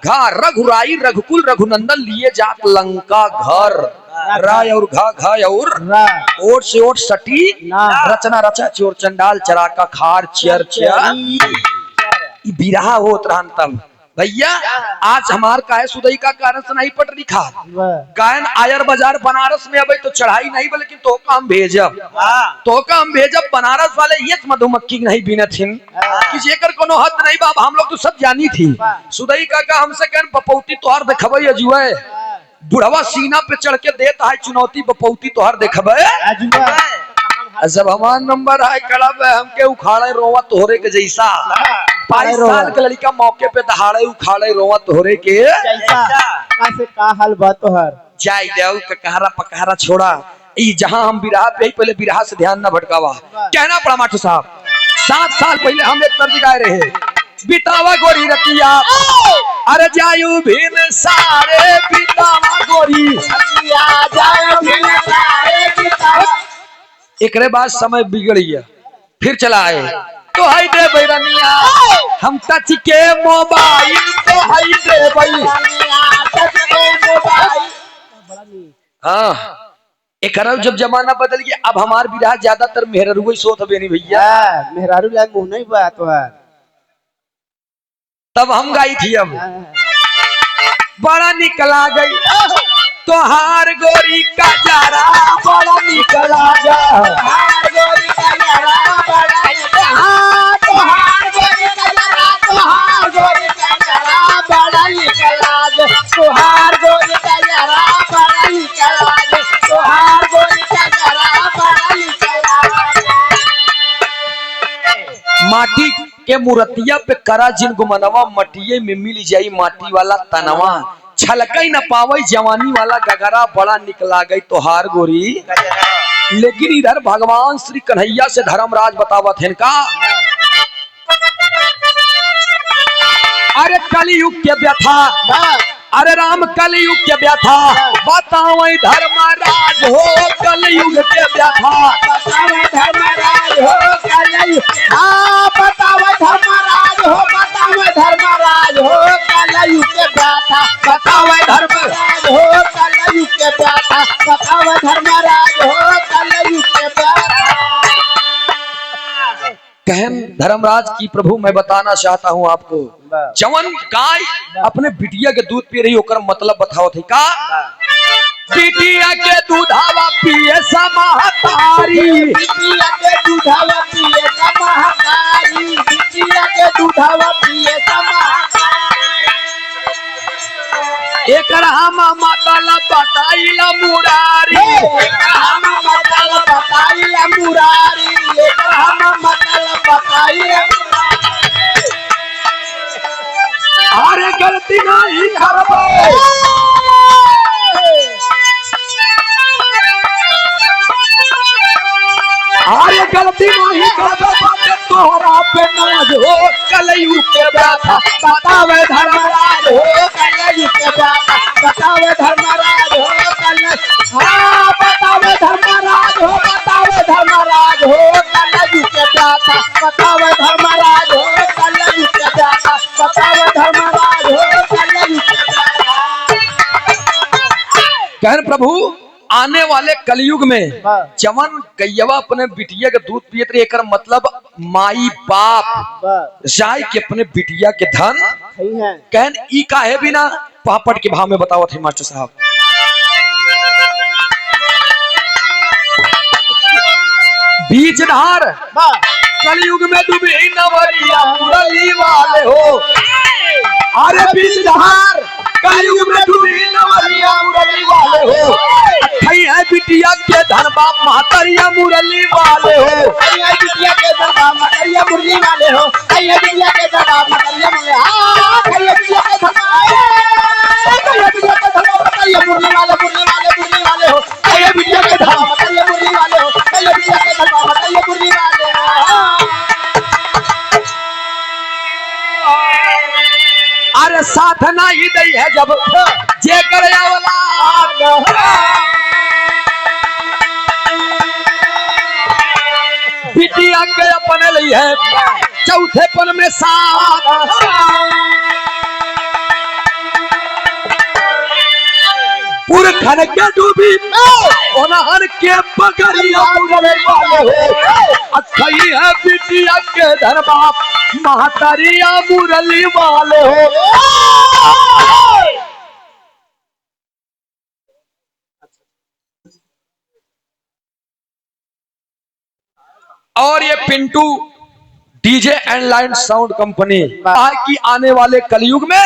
घा रघुराई रघुकुल रघुनंदन लिए जात लंका घर राय और घा और ओट से ओट सटी रचना रचा चोर चंडाल चरा का खार चर बिरहा होत रहन तब भैया आज हमार काहे सुदई का कारण से नहीं पट लिखा गायन आयर बाजार बनारस में अब तो चढ़ाई नहीं लेकिन तो का हम भेजब बनारस वाले ये मधुमक्खी नहीं बीनथिन कि जेकर कोनो हद नहीं बाब हम लोग तो सब जानी थी सुदई का हमसे कहन बपौती तोहार देखबई अजुए बुढ़वा सीना पे चढ़ के देता है चुनौती बपौती तोहार देखबई जब हमार नंबर आए कड़ा पे हमके उखाड़े रोवा तोहरे के जैसा 22 साल के लड़का मौके पे दहाड़े उखाड़े रोवा तोहरे के जैसा कैसे का हाल बा तोहर जाय देव के कहरा पकहरा छोड़ा ई जहां हम बिरहा पे पहले बिरहा से ध्यान न भटकावा कहना पड़ा मास्टर साहब 7 साल पहले हम एक तर्ज गाए रहे बितावा गोरी रतिया अरे जायु भिन सारे बितावा गोरी रतिया जायो भिन सारे बितावा। एकरे बाद समय बिगड़ गया फिर चला आए तो हाई दे बैरनिया हम टच के मोबाइल तो हाई दे भाई हाँ एक जब जमाना बदल गया अब हमार बिरहा ज्यादातर मेहरुआ सोत बेनी भैया मेहरारू लाग मुंह नहीं बा तोहर तब हम गाई थी अब बड़ा निकला गई तोहार गोरी का जारा बड़ा निकला जा तोहार गोरी का यारा बड़ा तोहार गोरी का यारा तोहार गोरी का यारा बड़ा निकला दे तोहार गोरी का यारा बड़ा निकला दे तोहार गोरी का यारा बड़ा निकला दे। माटी के मूर्तिया पे करा जिन गुमनवा मटिये में मिल जाई माटी वाला तनवा छलकई न पावई जवानी वाला गगरा बड़ा निकला गई तोहार गोरी। लेकिन इधर भगवान श्री कन्हैया से धर्मराज बतावत हैं का अरे कलयुग के व्यथा अरे राम कलयुग के व्यथा बताओ धर्मराज हो कलयुग के व्यथा बतावे धर्मराज हो कलयुग हाँ बतावे धर्मराज हो बतावे धर्मराज हो कलयुग के व्यथा बतावे धर्मराज हो कलयुग के व्यथा बतावे धर्मराज हो कलयुग के व्यथा। कहन धर्मराज की प्रभु मैं बताना चाहता हूँ आपको जवन गाय अपने बिटिया के दूध पी रही होकर मतलब बताओ थे का बिटिया के दूधावा पिए समाहतारी बिटिया के दूधावा पिए समाहतारी बिटिया के दूधावा पिए समाहतारी एकर हम माताला बताइला मुरारी हम मतल बताइला मुरारी हम मतल बताइला अरे गलती नहीं करबो अरे गलती नहीं करबो बात तोहरा पे नाज हो कलयुग के व्यथा बतावे धर्मराज हो कलयुग के व्यथा बतावे धर्मराज हो कलयुग हाँ बतावे धर्मराज हो बतावे धर्मराज हो कलयुग के व्यथा बतावे धर्मराज हो कलयुग के व्यथा बतावे धर्मराज हो कलयुग के व्यथा। कहन प्रभु आने वाले कलयुग में जवन गैयवा अपने बिटिया के दूध पियत रही एकर मतलब माई बाप जाय के अपने बिटिया के धन कहन ई काहे बिना पापड़ के भाव में बतावत है मास्टर साहब बीच धार कलयुग में डूबी नवरिया मुरली वाले हो अरे बीच धार कलयुग में डूबी नवरिया मुरली वाले हो अठई है बिटिया के धन बाप महतरिया मुरली वाले हो बिटिया के दरबार मकरिया मुरली वाले हो बिटिया के दरबार मकरिया मुरली हाँ बिटिया के मकरिया मुरली वाले हो बिटिया के दरबार मकरिया मुरली वाले हो बिटिया के दरबार मकरिया मुरली वाले हो। अरे साथ नहीं दई है जब जे करे औलाद बिटिया के अपने लिए है चौथे पन में साथ पुरखन के डूबी ओनहर के बगरिया मुरली वाले हो अखई है बिटिया के धन बाप महतरिया मुरली वाले हो। और ये Pintu DJ and line sound company आज की आने वाले कलयुग में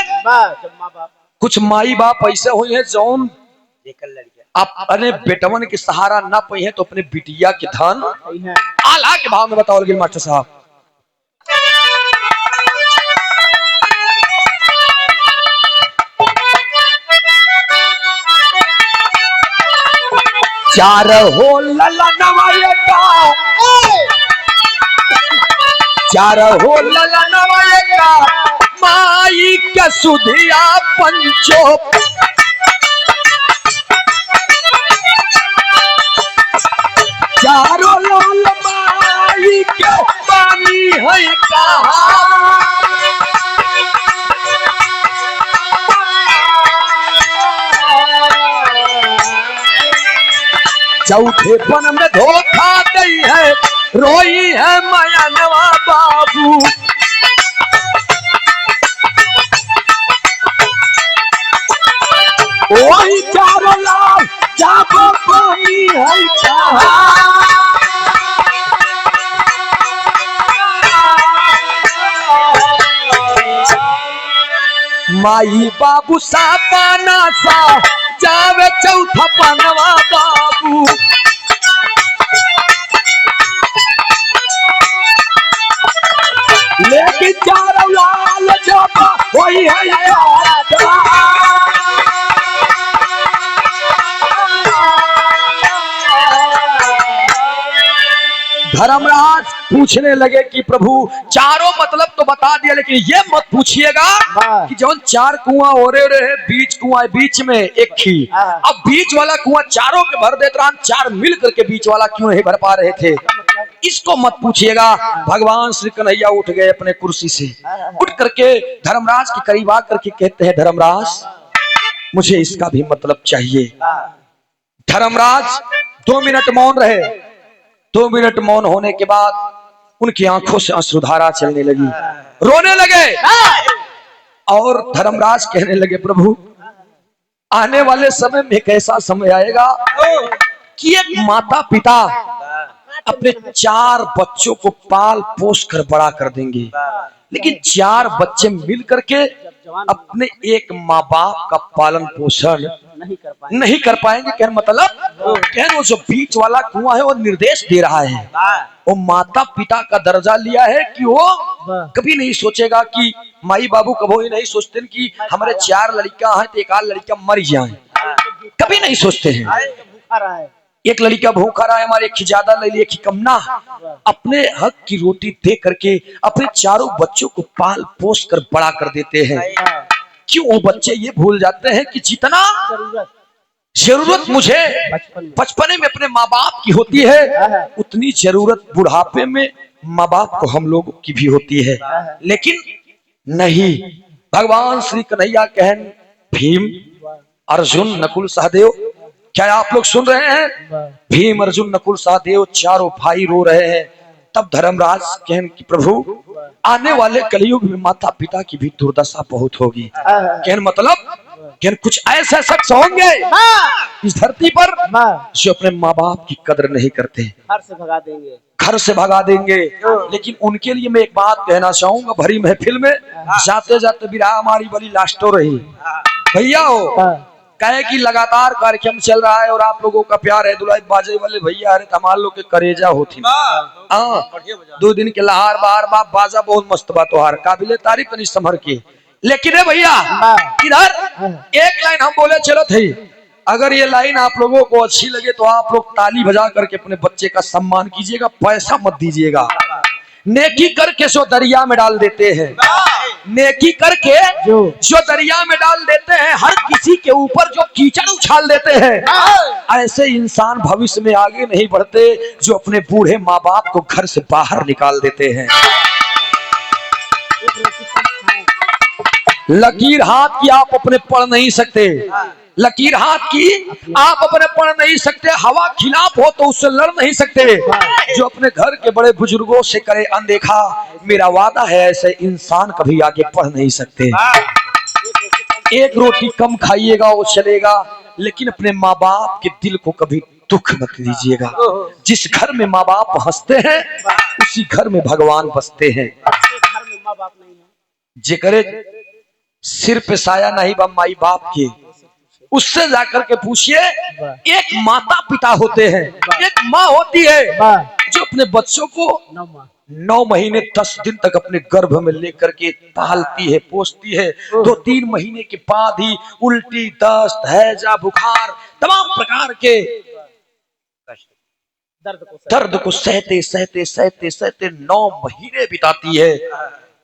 कुछ माई बाप ऐसे हुए हैं जौन देखल लड़किया अपने बेटवन के सहारा ना पाई है तो अपने बिटिया के धन सही है। आला के भाव में बताओ गिल मास्टर साहब। चार हो ललनवाए का, चार हो ललनवाए का, माई के सुधिया पंचो, चारों लाल माई के पानी है कहा, चौथे पन में धोखा दई है, रोई है माया नवा बाबू, वही चारों लाल जाबो पानी है कहा, माई बाबू सा पाना सा जावे चौथा पनवा बाबू, लेकिन चारों लाल जाबो वही है यार, धर्मराज पूछने लगे कि प्रभु चारों मतलब तो बता दिया, लेकिन ये मत पूछिएगा कि जौन चार कुआं हो रहे बीच कुआं बीच में एक ही, अब बीच वाला कुआं चारों के भर देते रहा, चार मिल करके बीच वाला क्यों नहीं भर पा रहे थे, इसको मत पूछिएगा। भगवान श्री कन्हैया उठ गए अपने कुर्सी से, उठ करके धर्मराज के करीब आकर के कहते हैं, धर्मराज मुझे इसका भी मतलब चाहिए। धर्मराज 2 मिनट मौन रहे। 2 मिनट मौन होने के बाद उनकी आंखों से अश्रुधारा चलने लगी, रोने लगे और धर्मराज कहने लगे, प्रभु आने वाले समय में एक ऐसा समय आएगा कि एक माता पिता अपने 4 बच्चों को पाल पोस कर बड़ा कर देंगे, लेकिन 4 बच्चे मिल करके अपने एक माँ बाप का पालन पोषण नहीं कर पाएंगे। कहने मतलब कहने वो जो बीच वाला कुआं है वो निर्देश दे रहा है, वो माता पिता का दर्जा लिया है कि वो कभी नहीं सोचेगा कि माई बाबू कभी ही नहीं सोचते कि हमारे 4 लड़का हैं तो एक आध लड़का मर जाए, कभी नहीं सोचते हैं। एक लड़का भूखा रहा है हमारे, एक ही ज्यादा ले लिए, एक ही कम ना, अपने हक की रोटी दे करके अपने 4 बच्चों को पाल पोस कर बड़ा कर देते हैं। क्यों वो बच्चे ये भूल जाते हैं कि जितना जरूरत मुझे बचपने में अपने माँ बाप की होती है, उतनी जरूरत बुढ़ापे में माँ बाप को हम लोगों की भी होती है। लेकिन नहीं, भगवान श्री कन्हैया कहन, भीम अर्जुन नकुल सहदेव, क्या आप लोग सुन रहे हैं? भीम अर्जुन नकुल सहदेव 4 भाई रो रहे हैं। तब धर्मराज कहन कि प्रभु आने वाले कलयुग में माता पिता की भी दुर्दशा बहुत होगी। कहन मतलब कहन कुछ ऐसे शख्स होंगे इस धरती पर जो अपने माँ बाप की कदर नहीं करते, घर से भगा देंगे, घर से भगा देंगे। लेकिन उनके लिए मैं एक बात कहना चाहूंगा, भरी महफिल में जाते जाते विराह हमारी बड़ी लास्ट हो रही भैया हो, कहे कि लगातार कार्यक्रम चल रहा है और आप लोगों का प्यार है, दुलाई बाजे वाले भैया अरे हमारे लोग के करेजा होती 2 दिन के लहार बार बाप बाजा बहुत मस्त बात हार काबिले तारीफ नहीं समर के। लेकिन भैया इधर एक लाइन हम बोले चलो थे, अगर ये लाइन आप लोगों को अच्छी लगे तो आप लोग ताली बजा करके अपने बच्चे का सम्मान कीजिएगा, पैसा मत दीजिएगा। नेकी करके जो दरिया में डाल देते हैं, नेकी करके जो दरिया में डाल देते हैं, हर किसी के ऊपर जो कीचड़ उछाल देते हैं, ऐसे इंसान भविष्य में आगे नहीं बढ़ते जो अपने बूढ़े माँ बाप को घर से बाहर निकाल देते हैं। लकीर हाथ की आप अपने पढ़ नहीं सकते, लकीर हाथ की आप अपने पढ़ नहीं सकते, हवा खिलाफ हो तो उससे लड़ नहीं सकते। जो अपने घर के बड़े बुजुर्गों से करे अनदेखा, मेरा वादा है ऐसे इंसान कभी आगे पढ़ नहीं सकते। एक रोटी कम खाइएगा वो चलेगा, लेकिन अपने माँ बाप के दिल को कभी दुख मत दीजिएगा। जिस घर में माँ बाप हंसते हैं उसी घर में भगवान बसते हैं। घर में माँ बाप नहीं है, जेकरे सिर पे साया नहीं बा माई बाप के, उससे जाकर के पूछिए। एक माता पिता होते हैं, एक माँ होती है जो अपने बच्चों को 9 महीने 10 दिन तक अपने गर्भ में लेकर के पालती है, पोसती है। 2-3 महीने के बाद ही उल्टी, दस्त, हैजा, बुखार, तमाम प्रकार के दर्द को सहते सहते सहते सहते 9 महीने बिताती है।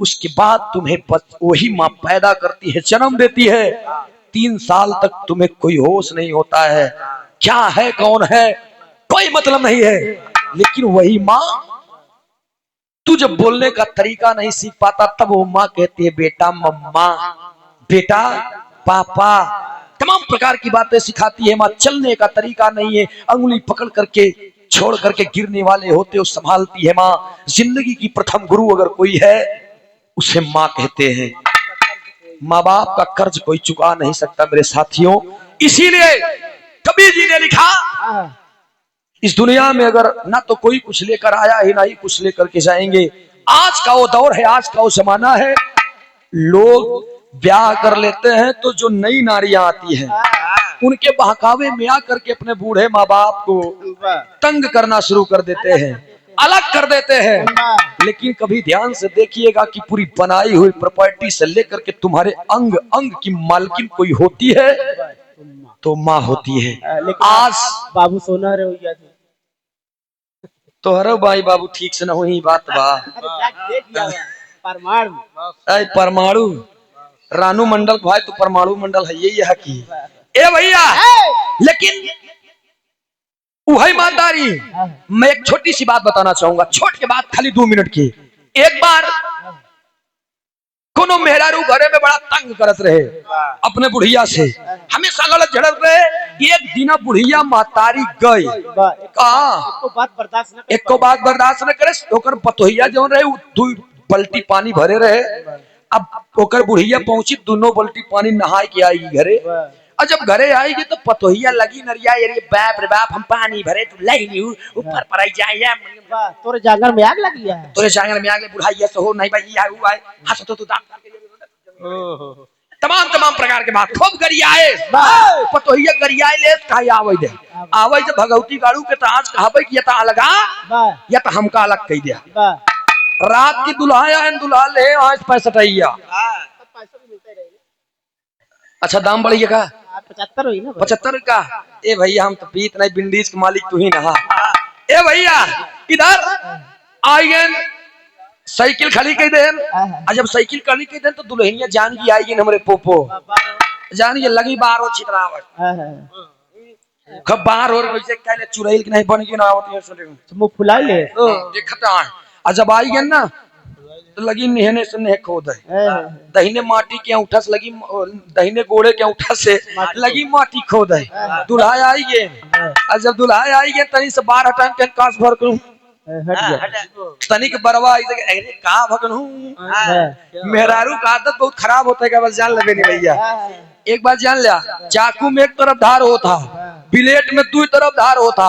उसके बाद तुम्हें वही माँ पैदा करती है, जन्म देती है। 3 साल तक तुम्हें कोई होश नहीं होता है, क्या है कौन है कोई मतलब नहीं है। लेकिन वही माँ, तू जब बोलने का तरीका नहीं सीख पाता तब वो माँ कहती है बेटा मम्मा, बेटा पापा, तमाम प्रकार की बातें सिखाती है माँ। चलने का तरीका नहीं है, अंगुली पकड़ करके छोड़ करके गिरने वाले होते हो संभालती है माँ। जिंदगी की प्रथम गुरु अगर कोई है उसे माँ कहते हैं। माँ बाप का कर्ज कोई चुका नहीं सकता मेरे साथियों। इसीलिए कबीर जी ने लिखा, इस दुनिया में अगर ना तो कोई कुछ लेकर आया है ना ही कुछ लेकर के जाएंगे। आज का वो दौर है, आज का वो जमाना है, लोग ब्याह कर लेते हैं तो जो नई नारियां आती हैं उनके बहकावे में आकर के अपने बूढ़े माँ बाप को तंग करना शुरू कर देते हैं, अलग कर देते हैं। लेकिन कभी ध्यान से देखिएगा कि पूरी बनाई हुई प्रॉपर्टी से लेकर के तुम्हारे अंग अंग की मालकिन कोई होती है तो माँ होती है। आज बाबू सोना रे भैया तो हरो भाई बाबू ठीक से न हुई बात बा। परमाणु रानू मंडल भाई तो परमाणु मंडल है यही है कि ए भैया। लेकिन वही ईमानदारी, मैं एक छोटी सी बात बताना चाहूंगा, छोट के बाद खाली 2 मिनट की। एक बार कोनो मेहरारू घरे में बड़ा तंग करत रहे अपने बुढ़िया से, हमेशा लड़त झड़त रहे। एक दिन बुढ़िया महतारी गई, एक बात बर्दाश्त न करे, ओकर पतोहिया जो रहे 2 बल्टी पानी भरे रहे। अब ओकर बुढ़िया पहुंची, 2 बल्टी पानी नहाए के आई घरे। और जब घरे आएगी तो पतोहिया लगी नरिया, अरे बाप रे बाप हम पानी भरे तो लगी ऊपर पर आई जाए, तोरे जांगर में आग लगी है, तोरे जांगर में आग लगी, बुढ़ाइया से हो नहीं भाई आए हुआ है, हंस तो तमाम प्रकार के बात खूब गरियाए। पतोहिया गरियाए ले कहे आवे दे, आवे जब भगवती गाड़ू के ताज कहबे कि या ता अलगा या ता हमका अलग कह दे। रात की दुल्हा आए, दुल्हा ले आज 65। अच्छा दाम बढ़िया का 75 हुई ना, 75 का। ए भैया हम तो पीत नहीं, विंडीज के मालिक तू ही नहा। ए भैया इधर आइए, साइकिल खाली कह दे। जब साइकिल खाली कह दे तो दुल्हनिया जान की आएगी हमारे पोपो, जान ये लगी बार हो छितरावट कब बाहर हो रही कहले चुड़ैल की नहीं बन गई ना होती है, मुंह फुला ले देखता है। जब आई गए ना तो लगी नेहने से नेह खोद है, दहीने माटी के अंगूठा से लगी, दहीने गोड़े के अंगूठा से लगी माटी खोद है। दुल्हा आई गए, और जब दुल्हा आई गए तनी से 12 टाइम के कांस भर करूं तनिक बरवा का भगनू। मेहरारू का आदत बहुत खराब होता है, बस जान लगे नहीं भैया। एक बार जान लिया, चाकू में एक तरफ धार होता, बिलेट में 2 तरफ धार होता,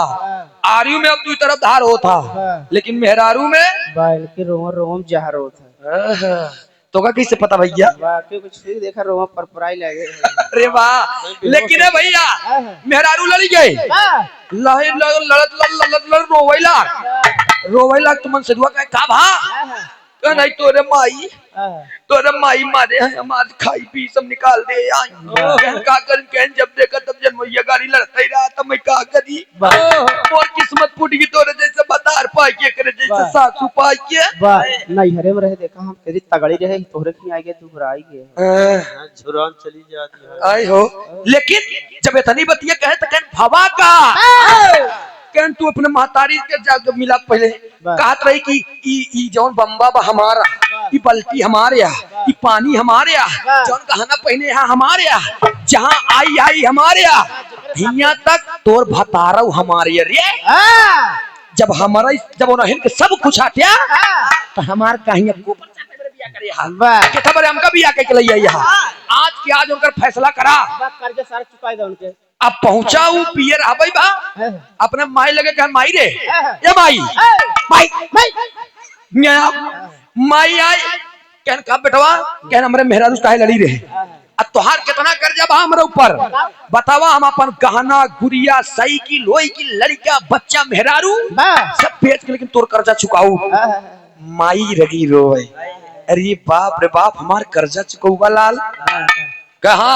आरियो में अब 2 तरफ धार होता, लेकिन मेहरारू में बाल के रोम रोम जहर होता। तो का कैसे पता भैया? कुछ देखा रोम पर पराई लगे। अरे वाह, लेकिन है भैया मेहरारू लड़ी गई, लड़त रोवैला तुमन से दुआ का भा नहीं तोरे माई मारे हैं हमारे खाई पी सब निकाल दे का कर कहन। जब देखा तब जनमैया गाड़ी लड़ता ही रहा तब मैं का करी, मोर किस्मत फूट गई तोरे जैसे बतार पाई के करे जैसे सासू पाई के। नहीं हरे में रहे देखा हम तेरी तगड़ी रहे तोरे की आई गए तू घराई गए झुरान चली जाती है आई हो। लेकिन जब इतनी बतिया कहे तो कहन भवा का कहन तू अपने महतारी के जब मिला पहले कहत रही कि ई जौन बम्बा बा हमारा, ई बल्टी हमारे यहाँ, ई पानी हमारे यहाँ, जौन कहना पहने यहाँ हमारे यहाँ, जहाँ आई हमारे यहाँ, हिया तक तोर भतारव हमारे रे। जब हमारा जब उन्हें के सब कुछ आत्या तो हमार कहीं हमका बिया के लिए यहाँ आज की आज उनका फैसला करा, कर्जा सारा चुकाई दे उनके। अब पहुंचा हूँ पियर हवाई बा अपने माई लगे कह माई रे ये माई माई आई कहन का बेटवा कहन हमरे मेहरारू काहे लड़ी रहे। अब तोहार कितना कर्जा बा हमारे ऊपर बतावा। हम अपन गहना गुड़िया साइकिल लोई की लड़का बच्चा मेहरारू सब बेच के लेकिन तोर कर्जा चुकाऊ। माई रगी रोए, अरे बाप रे बाप हमार कर्जा चुकौबा लाल। कहा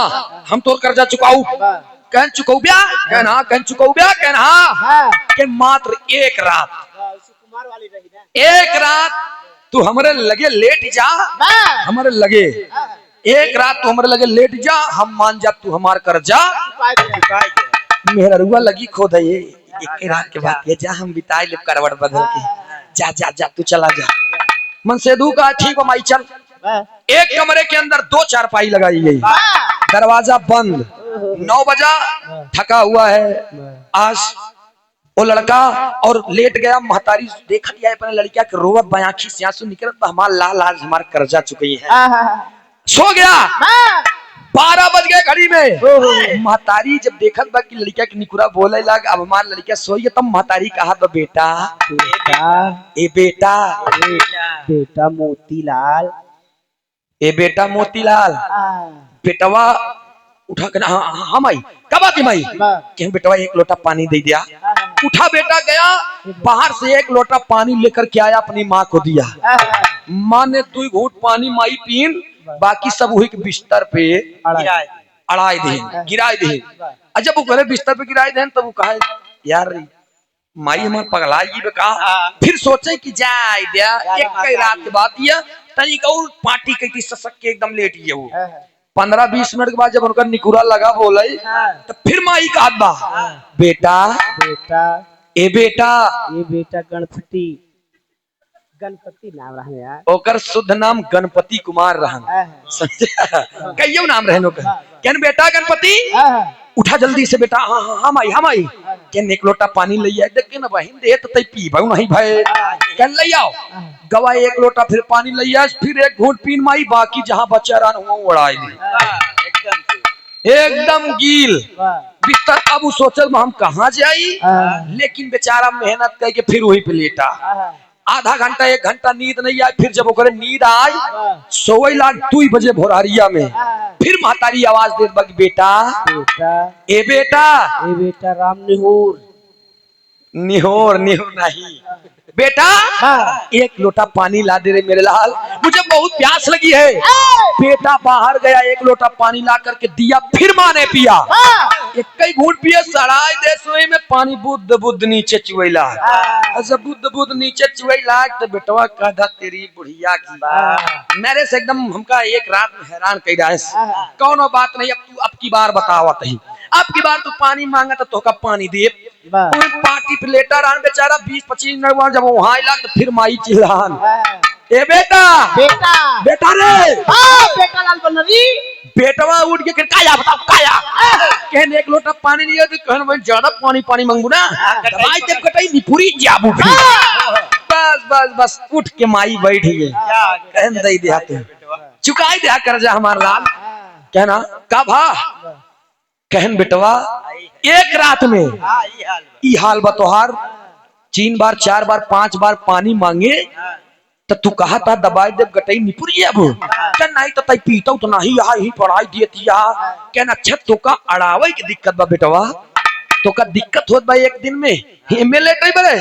हम तोर कर्जा चुकाऊ, कहन चुकौ ब्या, कहन हाँ, कहन चुकौ ब्या, कहन हाँ। के मात्र एक रात तू हमारे लगे लेट जा, हमारे लगे एक रात तू हमारे लगे लेट जा, हम मान जा तू हमार कर्जा मेरा रुआ लगी खो दे। एक रात के बाद ये जा हम बिताए ले करवट बदल के, जा जा जा तू चला जा। मन सेदू का ठीक है माई चल। एक कमरे के अंदर 2 चारपाई लगाई गई, दरवाजा बंद। 9 बजा, थका हुआ है आज वो लड़का और लेट गया। महतारी देख लिया अपने लड़किया के रोवत बयाखी से आंसू निकलत, हमार लाल आज हमार कर्जा चुकी है। सो गया। 12 बज गए घड़ी में। महतारी जब देखत बा कि लड़किया के निकुरा बोले लग, अब हमार लड़किया सोई, तब महतारी कहा तो बेटा ए बेटा बेटा मोतीलाल, ए बेटा मोतीलाल। बेटवा उठा के हाँ माई कब आती माई, कहीं बेटवा 1 लोटा पानी दे दिया। उठा बेटा गया बाहर से 1 लोटा पानी लेकर के आया, अपनी माँ को दिया। माँ ने 2 घूंट पानी माई पीन, बाकी सब वही के बिस्तर पे अड़ाई दे गिराए दे। जब वो गले बिस्तर पे गिराए दे तब वो कहा यार माई हमार पगलाई बेका। फिर सोचे कि जाए दिया एक कई रात के बाद दिया तनिक और पार्टी कई ससक के एकदम लेट गया। वो 15-20 मिनट के बाद जब उनका निकुरा लगा बोले तो फिर माई का बा बेटा बेटा ए बेटा गणपति नाम रहने यार, ओकर शुद्ध नाम गणपति कुमार रहन। समझे कहियो नाम रहन ओकर। कहन बेटा गणपति उठा जल्दी से बेटा। हाँ हाँ हम आई कहन 1 लोटा पानी ले आए। देख के ना बहन दे तो तई पी भाऊ नहीं भाई, कहन ले आओ। गवा 1 लोटा फिर पानी ले आए, फिर 1 घूंट पीन माई, बाकी जहां बचा रहा हुआ उड़ाई एकदम गील बिस्तर। अब सोचल हम कहाँ जाई, लेकिन बेचारा मेहनत करके फिर वही पे लेटा। आधा घंटा 1 घंटा नींद नहीं आई। फिर जब ओकरे नींद आई सोई लाग 2 बजे भोरारिया में, फिर महतारी आवाज दे बग बेटा ए बेटा राम निहोर निहोर नहीं बेटा 1 लोटा पानी ला दे रे मेरे लाल, मुझे बहुत प्यास लगी है। बेटा बाहर गया 1 लोटा पानी ला करके दिया, फिर माँ ने पिया। 1 घूंट पिए सड़ाई दे सोई में पानी बुद्ध नीचे चुवेला। जब बुद्ध नीचे चुवेला तो बेटवा कहा तेरी बुढ़िया की मेरे से एकदम हमका 1 रात में हैरान कई रहा है। कौनो बात नहीं, अब तू अब की बार बतावत ही, अब की बार तू पानी मांगा तो का पानी दे। पार्टी पे लेटा रहा बेचारा 20-25 मिनट बाद जब वहां आइला तो फिर माई चिल्लान ए बेटा रे बेटा लाल बनरी। बेटवा उठ के काया बताओ काया कहने 1 लोटा पानी नहीं है तो कहन भाई ज्यादा पानी मांगू ना दवाई जब कटाई निपुरी जाबू। बस उठ के माई बैठ गई, कहन दे दिया तू चुकाई दिया कर्जा हमार लाल। कहना का भा कहन बेटवा 1 रात में ई हाल बतोहार 3 बार 4 बार 5 बार पानी मांगे तो तू कहा था दबाई देव गटई निपुरी अब नहीं तो तई पीता तो नहीं यहाँ ही पढ़ाई दिए कहना अच्छा तो का अड़ावे की दिक्कत बा बेटवा, तो का दिक्कत होत बा 1 दिन में एमएलए कई बड़े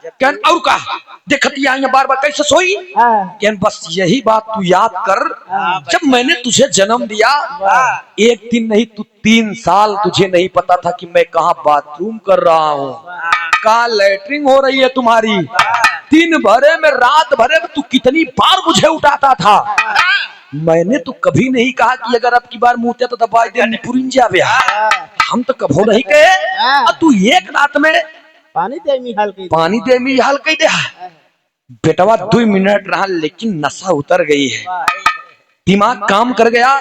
कहन और का देखती आई बार कैसे सोई। कहन बस यही बात तू याद कर, जब मैंने तुझे जन्म दिया 1 दिन नहीं तू 3 साल तुझे नहीं पता था कि मैं कहाँ बाथरूम कर रहा हूँ, कहाँ लैट्रिन हो रही है तुम्हारी। दिन भरे में रात भरे में तू कितनी बार मुझे उठाता था। मैंने तो कभी नहीं कहा कि अगर अब की बार मुँहते तो दबाई दे निपुरिन जावे, हम तो कभो नहीं कहे। तू 1 रात में पानी दे मी हाल कही दे। बेटवा 2 मिनट रहा लेकिन नशा उतर गई है, दिमाग काम कर गया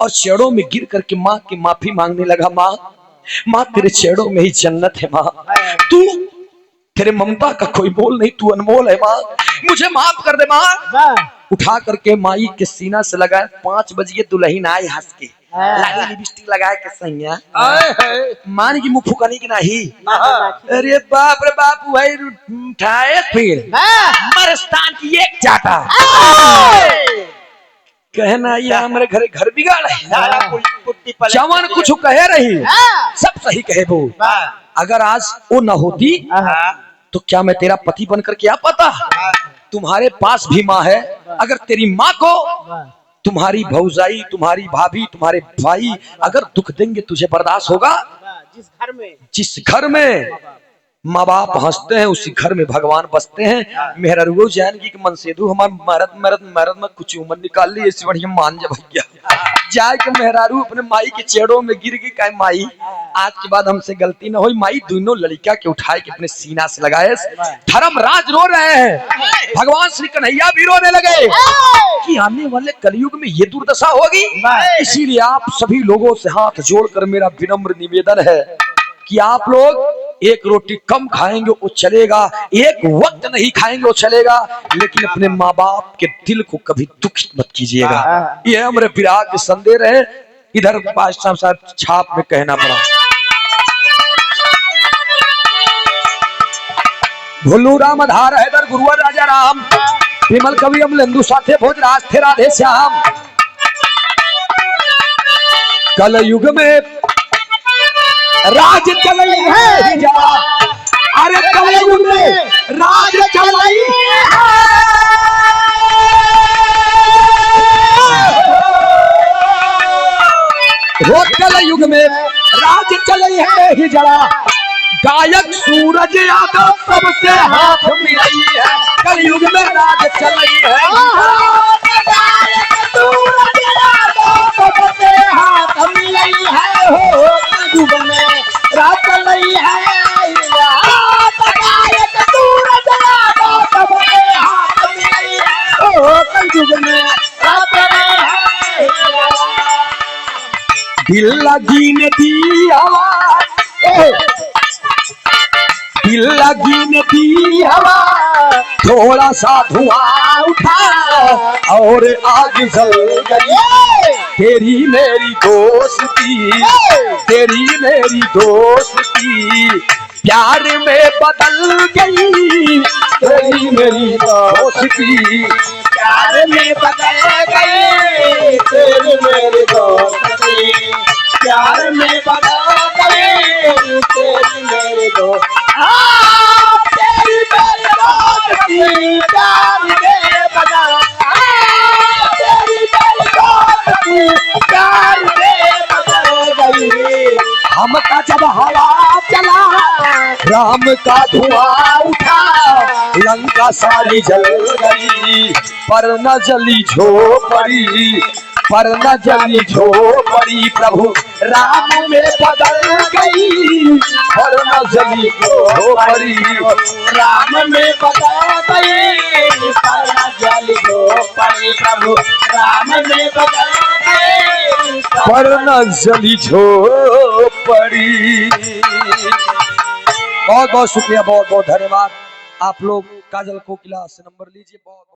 और चेड़ों में गिर करके माँ की माफी मांगने लगा। माँ तेरे चेड़ों में ही जन्नत है माँ, तू तेरे ममता का कोई मोल नहीं, तू अनमोल है माँ, मुझे माफ कर दे माँ। उठा करके माई के सीना से लगाए। 5 बजे दुल्हन आए हंस के लागी लिपस्टिक लगाए के सैया मान की मुँह फुकानी की नहीं। अरे बाप रे बाप वही उठाए फिर मरस्तान की 1 चाटा कहना ये हमारे घर बिगाड़ है। सारा पुट्टी पलट जवान के कुछ कहे रही सब सही कहे वो। अगर आज वो न होती हाँ, तो क्या मैं तेरा पति बनकर क्या पता। तुम्हारे पास भी माँ है, अगर तेरी माँ को तुम्हारी भौजाई, तुम्हारी भाभी, तुम्हारे भाई अगर दुख देंगे तुझे बर्दाश्त होगा। जिस घर में माँ बाप हंसते हैं उसी घर में भगवान बसते हैं। मेहरुओ जानकी के मन से दू हमार मरद मरद मरद में कुछ उम्र निकाल ली ऐसी बढ़िया मान जा भैया जाए के मेहरारू अपने माई के चेड़ों में गिर गई। काय माई आज के बाद हमसे गलती न हुई। माई दोनों लड़का के उठाए के अपने सीना से लगाए। धर्मराज रो रहे हैं, भगवान श्री कन्हैया भी रोने लगे कि आने वाले कलयुग में ये दुर्दशा होगी। इसीलिए आप सभी लोगों से हाथ जोड़कर मेरा विनम्र निवेदन है कि आप लोग एक रोटी कम खाएंगे वो चलेगा, एक वक्त नहीं खाएंगे वो चलेगा, लेकिन अपने माँ बाप के दिल को कभी दुखित मत कीजिएगा। ये हमारे विराग के संदेह है। इधर बादशाह साहब छाप में कहना पड़ा। भुल्लू राम आधार हैदर गुरुवर राजा राम विमल कवि अमलेंदु साथे भोजराज थे राधे श्याम। कल युग में राज चलई है जा, अरे कलयुग में राज चलई है। वो कलयुग में राज चलई है ही जड़ा, गायक सूरज यादव सबसे हाथ मिलाई है। कलयुग में राज चलई है, गायक सूरज यादव सबसे हाथ मिलाई है। हो कलयुग में राज चलई है, गायक सूरज यादव सबसे हाथ मिलाई है। हो कलयुग में राज चलई है। दिल लगी ने दी हवा, दिल लगी ने दी हवा, थोड़ा सा धुआं उठा और आग जल गई। तेरी मेरी दोस्ती, तेरी मेरी दोस्ती प्यार में बदल गई। तेरी मेरी दोस्ती प्यार में बदल गई। तेरी मेरी दोस्ती प्यार में बदल गई। तेरी मेरी दोस्ती तेरी मेरी दोस्ती प्यार में बदल गई। तेरी मेरी दोस्ती प्यार में बदल गई। हमका जब हवा चला, राम का धुआं उठा, लंका सारी जल गई। पर न जली झोपड़ी, पर न जली झोपड़ी प्रभु राम में बदल गई। पर न जली झोपड़ी राम में बदल गई। पर न जली झोपड़ी प्रभु राम में बदल गई। पर न जली झोपड़ी। बहुत बहुत शुक्रिया, बहुत बहुत धन्यवाद। आप लोग काजल कोकिला से नंबर लीजिए। बहुत